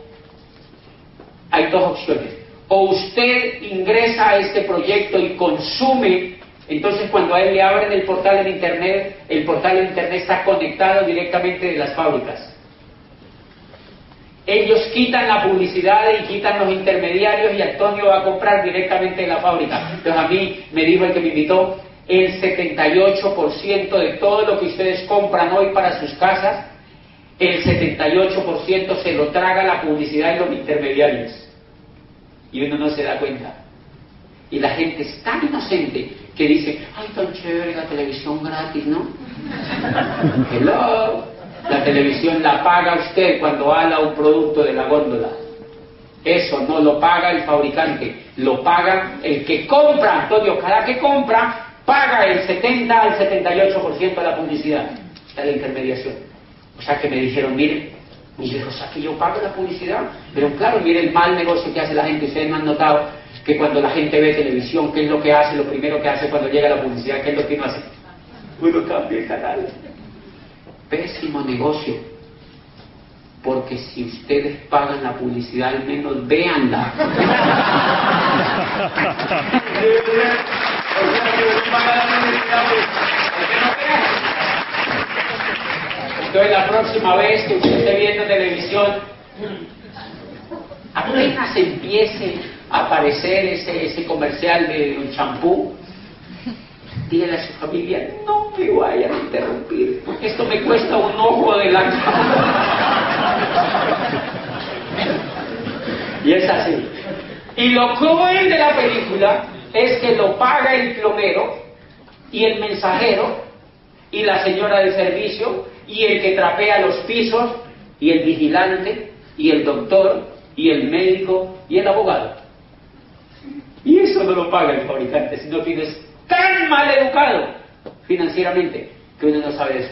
hay 2 opciones. O usted ingresa a este proyecto y consume, entonces cuando a él le abren el portal en internet está conectado directamente de las fábricas. Ellos quitan la publicidad y quitan los intermediarios y Antonio va a comprar directamente de la fábrica. Entonces a mí me dijo el que me invitó, el 78% de todo lo que ustedes compran hoy para sus casas, el 78% se lo traga la publicidad y los intermediarios. Y uno no se da cuenta. Y la gente es tan inocente que dice, ay, tan chévere la televisión gratis, ¿no? Hello. La televisión la paga usted cuando ala un producto de la góndola. Eso no lo paga el fabricante, lo paga el que compra. Antonio, cada que compra, paga el 70 al 78% de la publicidad, de la intermediación. O sea que me dijeron, miren, mis hijos, aquí yo pago la publicidad, pero claro, miren el mal negocio que hace la gente. Ustedes no han notado que cuando la gente ve televisión, ¿qué es lo que hace? Lo primero que hace cuando llega la publicidad, ¿qué es lo que uno hace? Uno cambia el canal. Pésimo negocio, porque si ustedes pagan la publicidad, al menos véanla. Entonces la próxima vez que usted esté viendo televisión, apenas empiece a aparecer ese comercial de un champú, dígale a su familia, no me vayan a interrumpir, esto me cuesta un ojo de la cara. Y es así. Y lo cruel de la película es que lo paga el plomero y el mensajero y la señora de servicio y el que trapea los pisos y el vigilante y el doctor y el médico y el abogado. Y eso no lo paga el fabricante, sino que es tan mal educado financieramente que uno no sabe eso.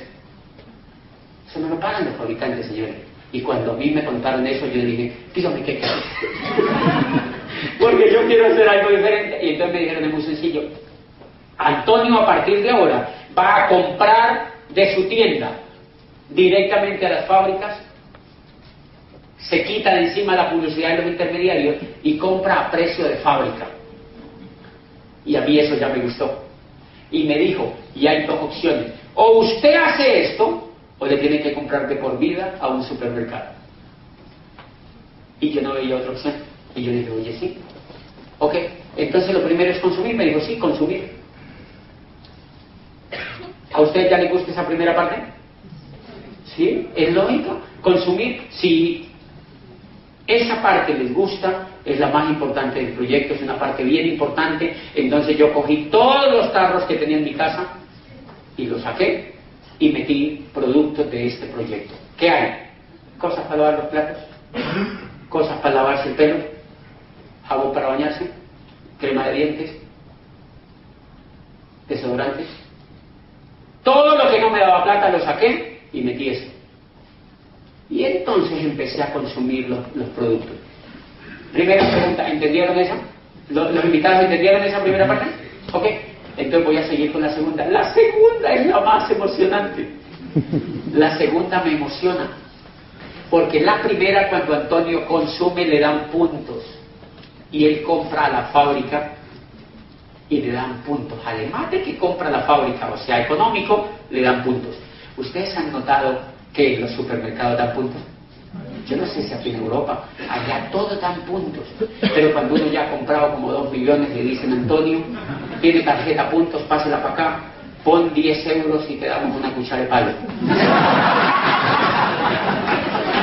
Eso no lo pagan los fabricantes, señores. Y cuando a mí me contaron eso, yo dije, dígame qué quiero. Porque yo quiero hacer algo diferente. Y entonces me dijeron, es muy sencillo. Antonio a partir de ahora va a comprar de su tienda directamente a las fábricas se quita de encima la publicidad de los intermediarios y compra a precio de fábrica. Y a mí eso ya me gustó. Y me dijo, y hay dos opciones, o usted hace esto, o le tiene que comprar de por vida a un supermercado. Y yo no veía otra opción. Y yo le dije, oye, sí. Ok, entonces lo primero es consumir. Me dijo, sí, consumir. ¿A usted ya le gusta esa primera parte? ¿Sí? ¿Es lógico? Consumir, sí. Esa parte les gusta, es la más importante del proyecto, es una parte bien importante. Entonces yo cogí todos los tarros que tenía en mi casa y los saqué y metí productos de este proyecto. ¿Qué hay? Cosas para lavar los platos, cosas para lavarse el pelo, jabón para bañarse, crema de dientes, desodorantes. Todo lo que no me daba plata lo saqué y metí eso. Y entonces empecé a consumir los productos. Primera pregunta, ¿entendieron esa? ¿Los invitados entendieron esa primera parte? Ok, entonces voy a seguir con la segunda. La segunda es la más emocionante. La segunda me emociona. Porque la primera, cuando Antonio consume, le dan puntos. Y él compra a la fábrica y le dan puntos. Además de que compra a la fábrica, o sea, económico, le dan puntos. ¿Ustedes han notado que los supermercados dan puntos? Yo no sé si aquí en Europa, allá todos dan puntos, pero cuando uno ya ha comprado como 2 millones, le dicen, Antonio, tiene tarjeta puntos, pásela para acá, pon 10 euros y te damos una cuchara de palo.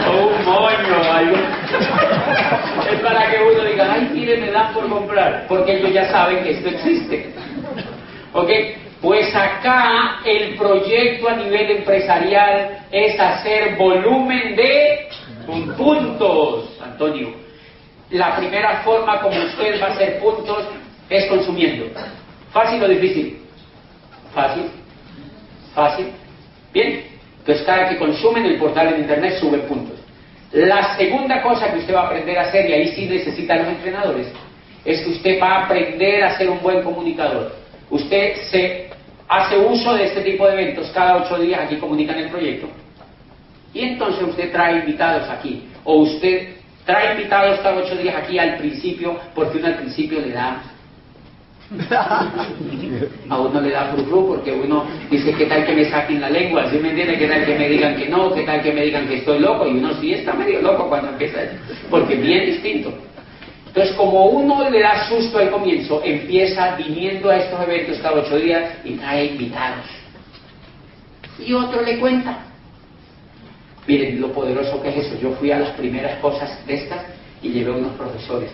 O un moño o algo. Es para que uno diga, ay, mire, me dan por comprar, porque ellos ya saben que esto existe. ¿Ok? Pues acá el proyecto a nivel empresarial es hacer volumen de puntos, Antonio. La primera forma como usted va a hacer puntos es consumiendo. ¿Fácil o difícil? Fácil. Fácil. Bien. Entonces cada que consume en el portal de internet sube puntos. La segunda cosa que usted va a aprender a hacer, y ahí sí necesitan los entrenadores, es que usted va a aprender a ser un buen comunicador. Usted se hace uso de este tipo de eventos, cada 8 días aquí comunican el proyecto, y entonces usted trae invitados aquí, o usted trae invitados cada 8 días aquí al principio, porque uno al principio le da, a uno le da frufru, porque uno dice, ¿qué tal que me saquen la lengua? ¿Sí me entiende? ¿Qué tal que me digan que no? ¿Qué tal que me digan que estoy loco? Y uno sí está medio loco cuando empieza, porque es bien distinto. Entonces, como uno le da susto al comienzo, empieza viniendo a estos eventos cada 8 días y trae invitados. Y otro le cuenta. Miren lo poderoso que es eso. Yo fui a las primeras cosas de estas y llevé a unos profesores.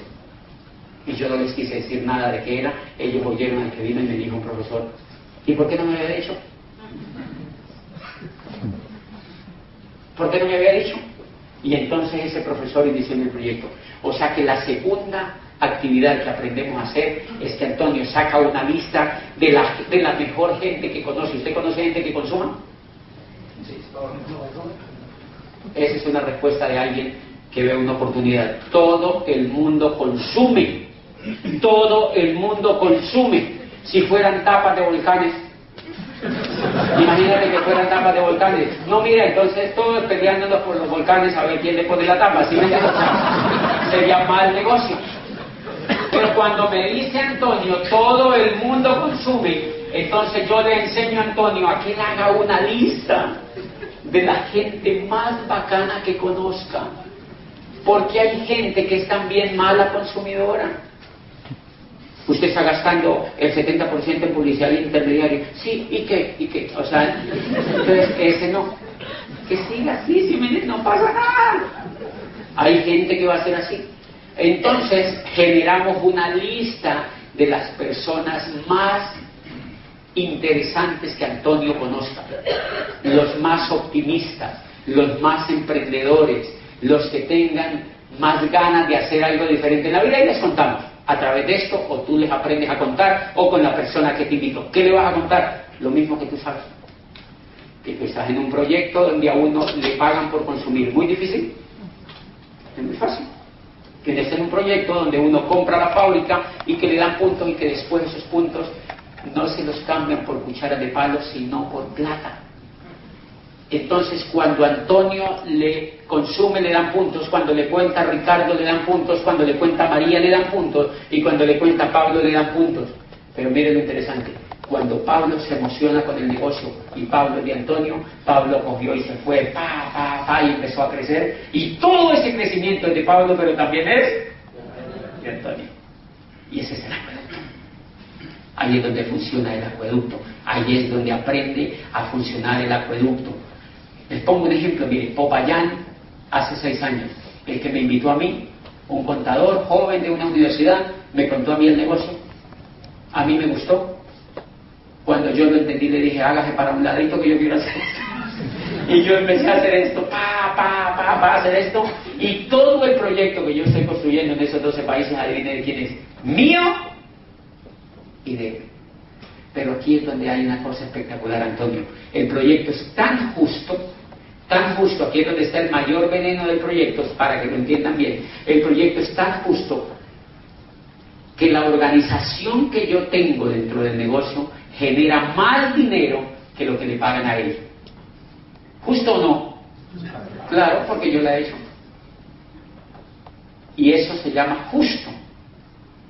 Y yo no les quise decir nada de qué era. Ellos oyeron al que vino y me dijo un profesor, ¿y por qué no me había dicho? ¿Por qué no me había dicho? Y entonces ese profesor inició en el proyecto. O sea que la segunda actividad que aprendemos a hacer es que Antonio saca una lista de la mejor gente que conoce. ¿Usted conoce gente que consuma? Esa es una respuesta de alguien que ve una oportunidad. Todo el mundo consume. Todo el mundo consume. Si fueran tapas de volcanes, imagínate que fueran tapas de volcanes. No, mira, entonces todos peleándonos por los volcanes a ver quién le pone la tapa. ¿Sí me entiendes? Sería mal negocio. Pero cuando me dice Antonio, todo el mundo consume, entonces yo le enseño a Antonio a que él haga una lista de la gente más bacana que conozca. Porque hay gente que es también mala consumidora. Usted está gastando el 70% en publicidad intermediaria. Sí, ¿y qué? ¿Y qué? O sea, entonces ese no. Que siga así, si no pasa nada. Hay gente que va a ser así. Entonces generamos una lista de las personas más interesantes que Antonio conozca. Los más optimistas, los más emprendedores, los que tengan más ganas de hacer algo diferente en la vida, y les contamos. A través de esto, o tú les aprendes a contar, o con la persona que te invitó. ¿Qué le vas a contar? Lo mismo que tú sabes. Que tú estás en un proyecto donde a uno le pagan por consumir. ¿Muy difícil? Es muy fácil. Que es en un proyecto donde uno compra la fábrica y que le dan puntos, y que después esos puntos no se los cambian por cucharas de palo, sino por plata. Entonces, cuando Antonio le consume, le dan puntos; cuando le cuenta a Ricardo, le dan puntos; cuando le cuenta a María, le dan puntos; y cuando le cuenta a Pablo, le dan puntos. Pero miren lo interesante: cuando Pablo se emociona con el negocio y Pablo es de Antonio, Pablo cogió y se fue, y empezó a crecer, y todo ese crecimiento es de Pablo, pero también es de Antonio. Y ese es el acueducto. Ahí es donde funciona el acueducto, ahí es donde aprende a funcionar el acueducto. Les pongo un ejemplo: mire, Popayán, hace 6 años, el que me invitó a mí, un contador joven de una universidad, me contó a mí el negocio. A mí me gustó. Cuando yo lo entendí, le dije: hágase para un ladito que yo quiero hacer esto. Y yo empecé a hacer esto, hacer esto, y todo el proyecto que yo estoy construyendo en esos 12 países, adivinen de quién es: mío y de él. Pero aquí es donde hay una cosa espectacular, Antonio. El proyecto es tan justo, aquí es donde está el mayor veneno del proyecto, para que lo entiendan bien. El proyecto es tan justo que la organización que yo tengo dentro del negocio genera más dinero que lo que le pagan a él. ¿Justo o no? Claro, porque yo la he hecho. Y eso se llama justo.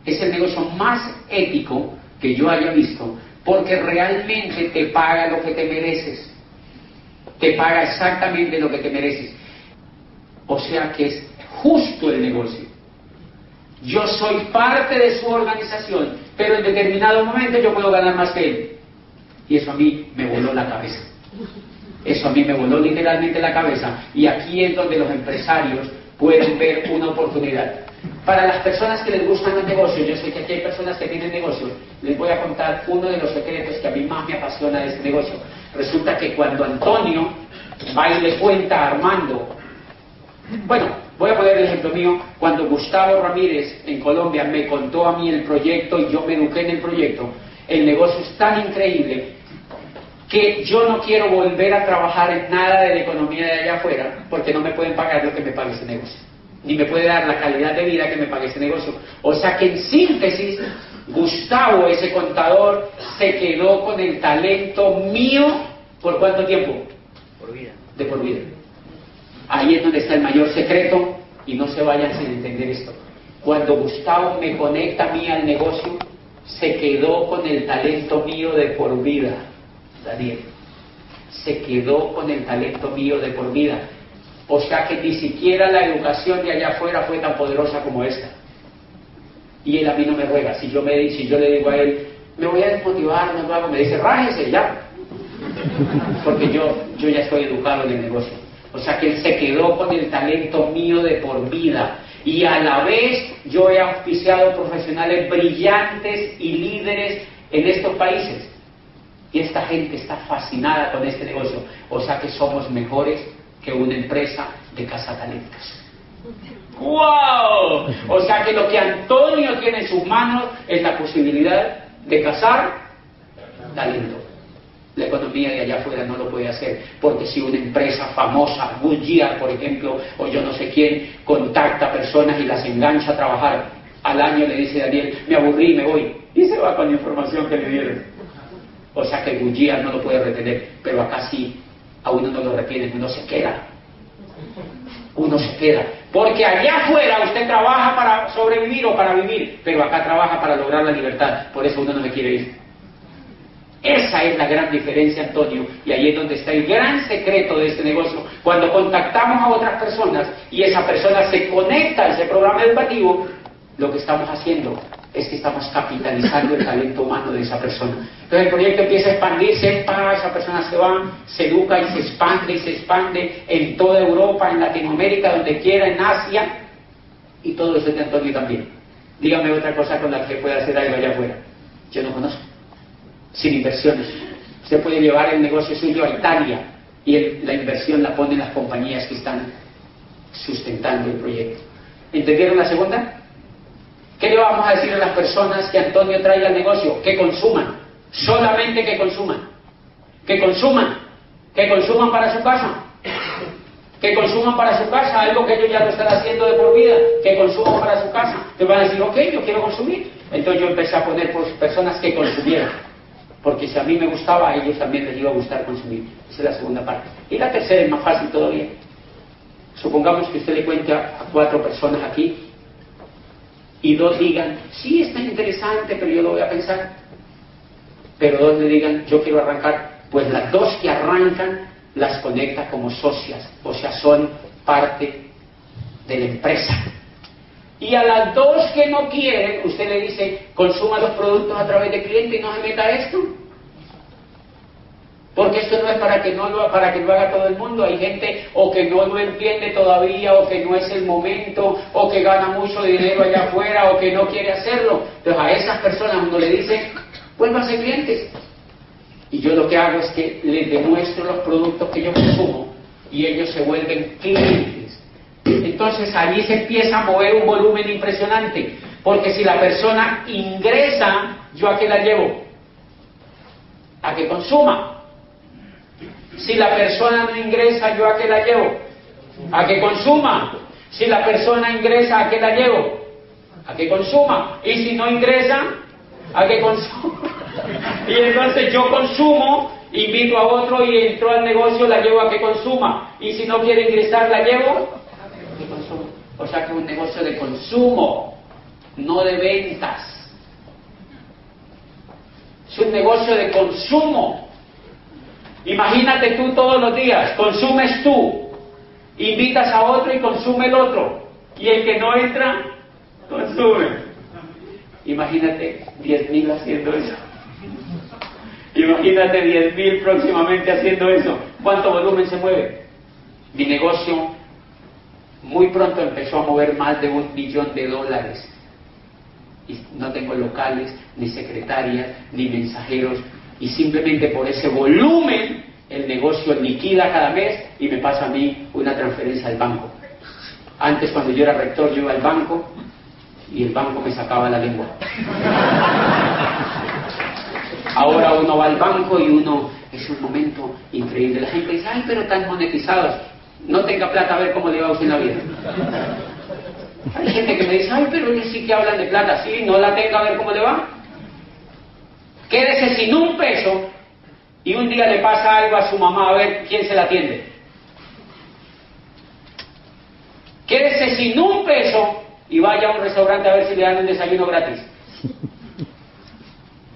Es el negocio más ético que yo haya visto, porque realmente te paga lo que te mereces. Te paga exactamente lo que te mereces. O sea que es justo el negocio. Yo soy parte de su organización, pero en determinado momento yo puedo ganar más que él. Y eso a mí me voló la cabeza. Eso a mí me voló literalmente la cabeza. Y aquí es donde los empresarios pueden ver una oportunidad. Para las personas que les gustan los negocios, yo sé que aquí hay personas que tienen negocios, les voy a contar uno de los secretos que a mí más me apasiona de este negocio. Resulta que cuando Antonio va y le cuenta a Armando, bueno, voy a poner el ejemplo mío: cuando Gustavo Ramírez en Colombia me contó a mí el proyecto y yo me eduqué en el proyecto, el negocio es tan increíble que yo no quiero volver a trabajar en nada de la economía de allá afuera, porque no me pueden pagar lo que me paga ese negocio, ni me puede dar la calidad de vida que me pague ese negocio. O sea que, en síntesis, Gustavo, ese contador, se quedó con el talento mío. ¿Por cuánto tiempo? Por vida. De por vida. Ahí es donde está el mayor secreto, y no se vayan sin entender esto. Cuando Gustavo me conecta a mí al negocio, se quedó con el talento mío de por vida. Daniel, se quedó con el talento mío de por vida. O sea que ni siquiera la educación de allá afuera fue tan poderosa como esta. Y él a mí no me ruega. Si yo le digo a él: me voy a desmotivar, no lo hago, me dice: rájese ya. Porque yo ya estoy educado en el negocio. O sea que él se quedó con el talento mío de por vida. Y a la vez yo he auspiciado profesionales brillantes y líderes en estos países. Y esta gente está fascinada con este negocio. O sea que somos mejores que una empresa de cazatalentos. ¡Wow! O sea que lo que Antonio tiene en sus manos es la posibilidad de cazar talento. La economía de allá afuera no lo puede hacer, porque si una empresa famosa, Goodyear por ejemplo, o yo no sé quién, contacta personas y las engancha a trabajar, al año le dice Daniel: me aburrí, me voy, y se va con la información que le dieron. O sea que Goodyear no lo puede retener, pero acá sí, a uno no lo retienen, uno se queda. Uno se queda. Porque allá afuera usted trabaja para sobrevivir o para vivir, pero acá trabaja para lograr la libertad. Por eso uno no se quiere ir. Esa es la gran diferencia, Antonio, y ahí es donde está el gran secreto de este negocio. Cuando contactamos a otras personas y esa persona se conecta a ese programa educativo, lo que estamos haciendo es que estamos capitalizando el talento humano de esa persona. Entonces el proyecto empieza a expandirse, esa persona se va, se educa y se expande en toda Europa, en Latinoamérica, donde quiera, en Asia, y todo eso es de Antonio también. Dígame otra cosa con la que pueda hacer algo allá afuera. Yo no conozco. Sin inversiones. Usted puede llevar el negocio suyo a Italia y la inversión la ponen las compañías que están sustentando el proyecto. ¿Entendieron la segunda? ¿Qué le vamos a decir a las personas que Antonio traiga al negocio? Que consuman. Solamente que consuman. Que consuman. Que consuman para su casa. Que consuman para su casa algo que ellos ya lo están haciendo de por vida. Que consuman para su casa. Te van a decir: ok, yo quiero consumir. Entonces yo empecé a poner por personas que consumieran. porque si a mí me gustaba, a ellos también les iba a gustar consumir. Esa es la segunda parte. Y la tercera es más fácil todavía. Supongamos que usted le cuente a 4 personas aquí y 2 digan, sí, está interesante, pero yo lo voy a pensar. Pero 2 le digan, yo quiero arrancar. Pues las 2 que arrancan las conecta como socias, o sea, son parte de la empresa. Y a las 2 que no quieren, usted le dice, consuma los productos a través de cliente y no se meta a esto. Porque esto no es para que lo haga todo el mundo. Hay gente o que no lo entiende todavía, o que no es el momento, o que gana mucho dinero allá afuera, o que no quiere hacerlo. Entonces a esas personas uno le dice, vuélvanse clientes. Y yo lo que hago es que les demuestro los productos que yo consumo y ellos se vuelven clientes. Entonces allí se empieza a mover un volumen impresionante, porque si la persona ingresa, ¿yo a qué la llevo? A que consuma. Si la persona no ingresa, ¿yo a qué la llevo? A que consuma. Si la persona ingresa, ¿a qué la llevo? A que consuma. Y si no ingresa, a que consuma. Y entonces yo consumo, invito a otro y entró al negocio, la llevo a que consuma. Y si no quiere ingresar, la llevo a que consuma. O sea que es un negocio de consumo, no de ventas. Es un negocio de consumo. Imagínate tú todos los días, consumes tú, invitas a otro y consume el otro. Y el que no entra, consume. Imagínate 10.000 haciendo eso. Imagínate 10.000 próximamente haciendo eso. ¿Cuánto volumen se mueve? Mi negocio muy pronto empezó a mover más de $1 millón. Y no tengo locales, ni secretarias, ni mensajeros. Y simplemente por ese volumen, el negocio liquida cada mes y me pasa a mí una transferencia al banco. Antes, cuando yo era rector, yo iba al banco y el banco me sacaba la lengua. Ahora uno va al banco y uno, es un momento increíble. La gente dice, ay, pero tan monetizados. No tenga plata, a ver cómo le va a usted en la vida. Hay gente que me dice, ay, pero ellos sí que hablan de plata. Sí, no la tenga, a ver cómo le va. Quédese sin un peso y un día le pasa algo a su mamá, a ver quién se la atiende. Quédese sin un peso y vaya a un restaurante a ver si le dan un desayuno gratis.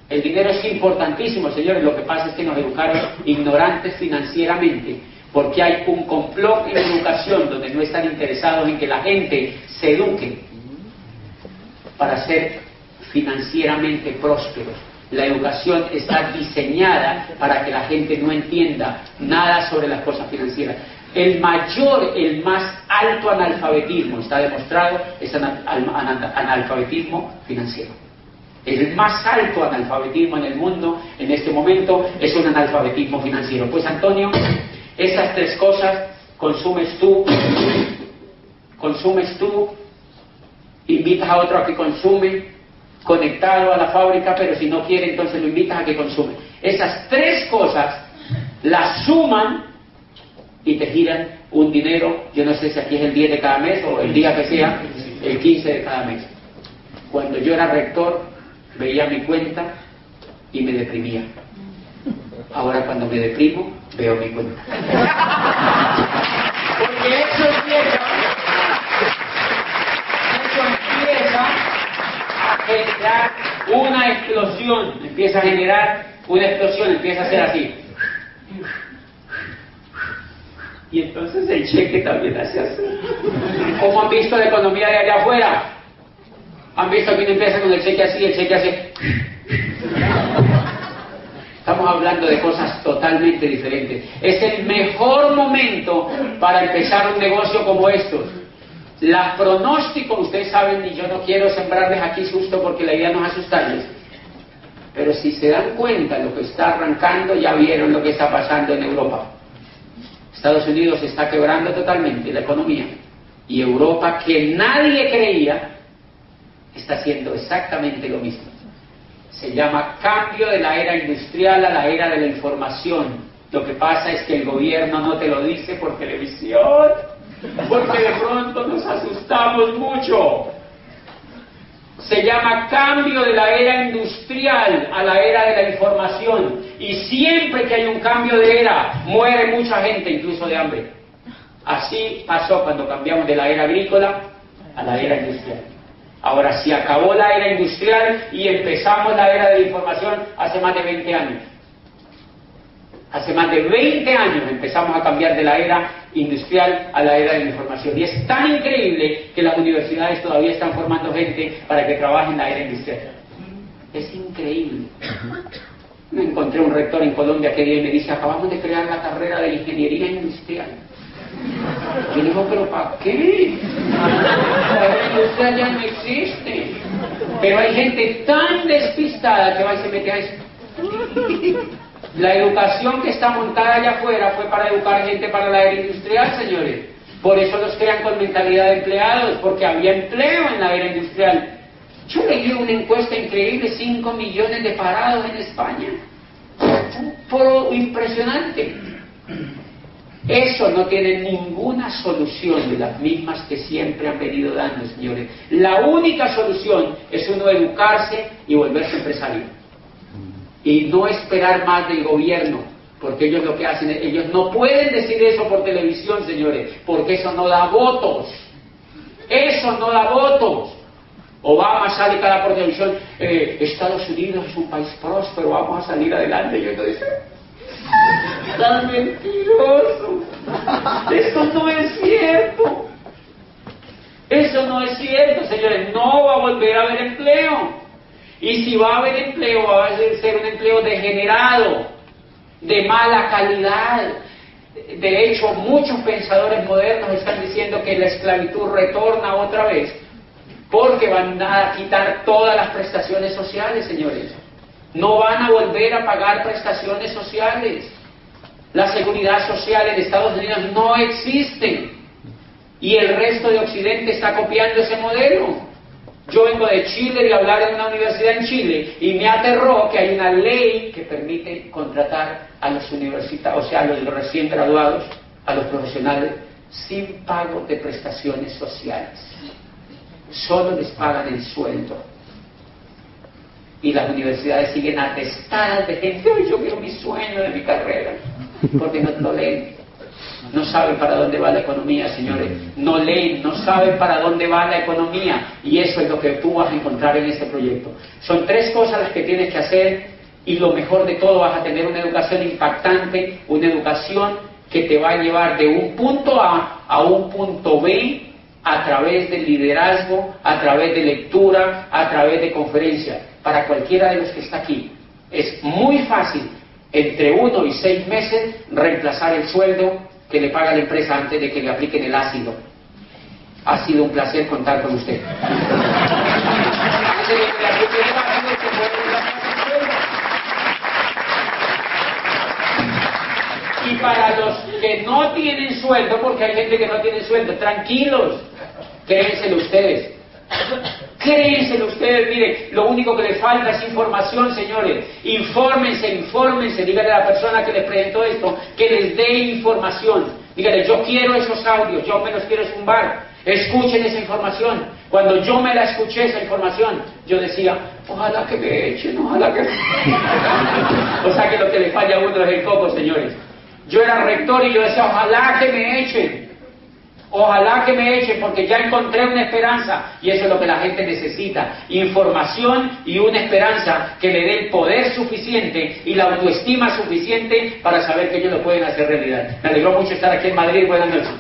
El dinero es importantísimo, señores. Lo que pasa es que nos educaron ignorantes financieramente, porque hay un complot en educación donde no están interesados en que la gente se eduque para ser financieramente prósperos. La educación está diseñada para que la gente no entienda nada sobre las cosas financieras. El más alto analfabetismo, está demostrado, es analfabetismo financiero. El más alto analfabetismo en el mundo en este momento es un analfabetismo financiero. Pues Antonio, esas 3 cosas, consumes tú, invitas a otro a que consume, conectado a la fábrica, pero si no quiere, entonces lo invitas a que consume. Esas 3 cosas las suman y te giran un dinero. Yo no sé si aquí es el 10 de cada mes o el día que sea, el 15 de cada mes. Cuando yo era rector, veía mi cuenta y me deprimía. Ahora cuando me deprimo, veo mi cuenta. Porque eso empieza a generar una explosión, empieza a ser así. Y entonces el cheque también hace así. ¿Cómo han visto la economía de allá afuera? ¿Han visto que uno empieza con el cheque así, el cheque así? Estamos hablando de cosas totalmente diferentes. Es el mejor momento para empezar un negocio como estos. Las pronósticos, ustedes saben, y yo no quiero sembrarles aquí susto porque la idea no es asustarles, pero si se dan cuenta de lo que está arrancando, ya vieron lo que está pasando en Europa. Estados Unidos está quebrando totalmente la economía, y Europa, que nadie creía, está haciendo exactamente lo mismo. Se llama cambio de la era industrial a la era de la información. Lo que pasa es que el gobierno no te lo dice por televisión, porque de pronto nos asustamos mucho. Se llama cambio de la era industrial a la era de la información. Y siempre que hay un cambio de era, muere mucha gente, incluso de hambre. Así pasó cuando cambiamos de la era agrícola a la era industrial. Ahora, se acabó la era industrial y empezamos la era de la información hace más de 20 años. Hace más de 20 años empezamos a cambiar de la era industrial a la era de la información. Y es tan increíble que las universidades todavía están formando gente para que trabaje en la era industrial. Es increíble. Me encontré un rector en Colombia que me dice, acabamos de crear la carrera de ingeniería industrial. Yo digo, ¿pero para qué? La era industrial ya no existe. Pero hay gente tan despistada que va y se mete a eso. La educación que está montada allá afuera fue para educar gente para la era industrial, señores. Por eso los crean con mentalidad de empleados, porque había empleo en la era industrial. Yo leí una encuesta increíble, 5 millones de parados en España. Impresionante. Eso no tiene ninguna solución de las mismas que siempre han venido dando, señores. La única solución es uno educarse y volverse empresario. Y no esperar más del gobierno, porque ellos lo que hacen, ellos no pueden decir eso por televisión, señores, porque eso no da votos. Eso no da votos. Obama sale cada por televisión, Estados Unidos es un país próspero, vamos a salir adelante. Y yo dice, ¡tan mentiroso! Eso no es cierto. Eso no es cierto, señores. No va a volver a haber empleo. Y si va a haber empleo, va a ser un empleo degenerado, de mala calidad. De hecho, muchos pensadores modernos están diciendo que la esclavitud retorna otra vez, porque van a quitar todas las prestaciones sociales, señores. No van a volver a pagar prestaciones sociales. La seguridad social en Estados Unidos no existe. Y el resto de Occidente está copiando ese modelo. Yo vengo de Chile y hablar en una universidad en Chile y me aterró que hay una ley que permite contratar a los universitarios, o sea, a los recién graduados, a los profesionales, sin pago de prestaciones sociales. Solo les pagan el sueldo. Y las universidades siguen atestadas de gente, ¡ay, yo quiero mi sueño de mi carrera! Porque no leen. No saben para dónde va la economía, señores. No leen, no saben para dónde va la economía. Y eso es lo que tú vas a encontrar en este proyecto. Son 3 cosas las que tienes que hacer y lo mejor de todo, vas a tener una educación impactante, una educación que te va a llevar de un punto A a un punto B a través del liderazgo, a través de lectura, a través de conferencia. Para cualquiera de los que está aquí, es muy fácil, entre 1 y 6 meses, reemplazar el sueldo que le paga la empresa antes de que le apliquen el ácido. Ha sido un placer contar con usted. Y para los que no tienen sueldo, porque hay gente que no tiene sueldo, tranquilos, créenselo ustedes. Créenselo ustedes, miren, lo único que les falta es información, señores. Infórmense, díganle a la persona que les presentó esto, que les dé información. Díganle, yo quiero esos audios, yo me los quiero zumbar. Escuchen esa información. Cuando yo me la escuché, esa información, yo decía, ojalá que me echen, ojalá que... O sea que lo que le falla a uno es el coco, señores. Yo era rector y yo decía, ojalá que me echen. Ojalá que me echen, porque ya encontré una esperanza, y eso es lo que la gente necesita: información y una esperanza que le dé el poder suficiente y la autoestima suficiente para saber que ellos lo pueden hacer realidad. Me alegró mucho estar aquí en Madrid. Buenas noches.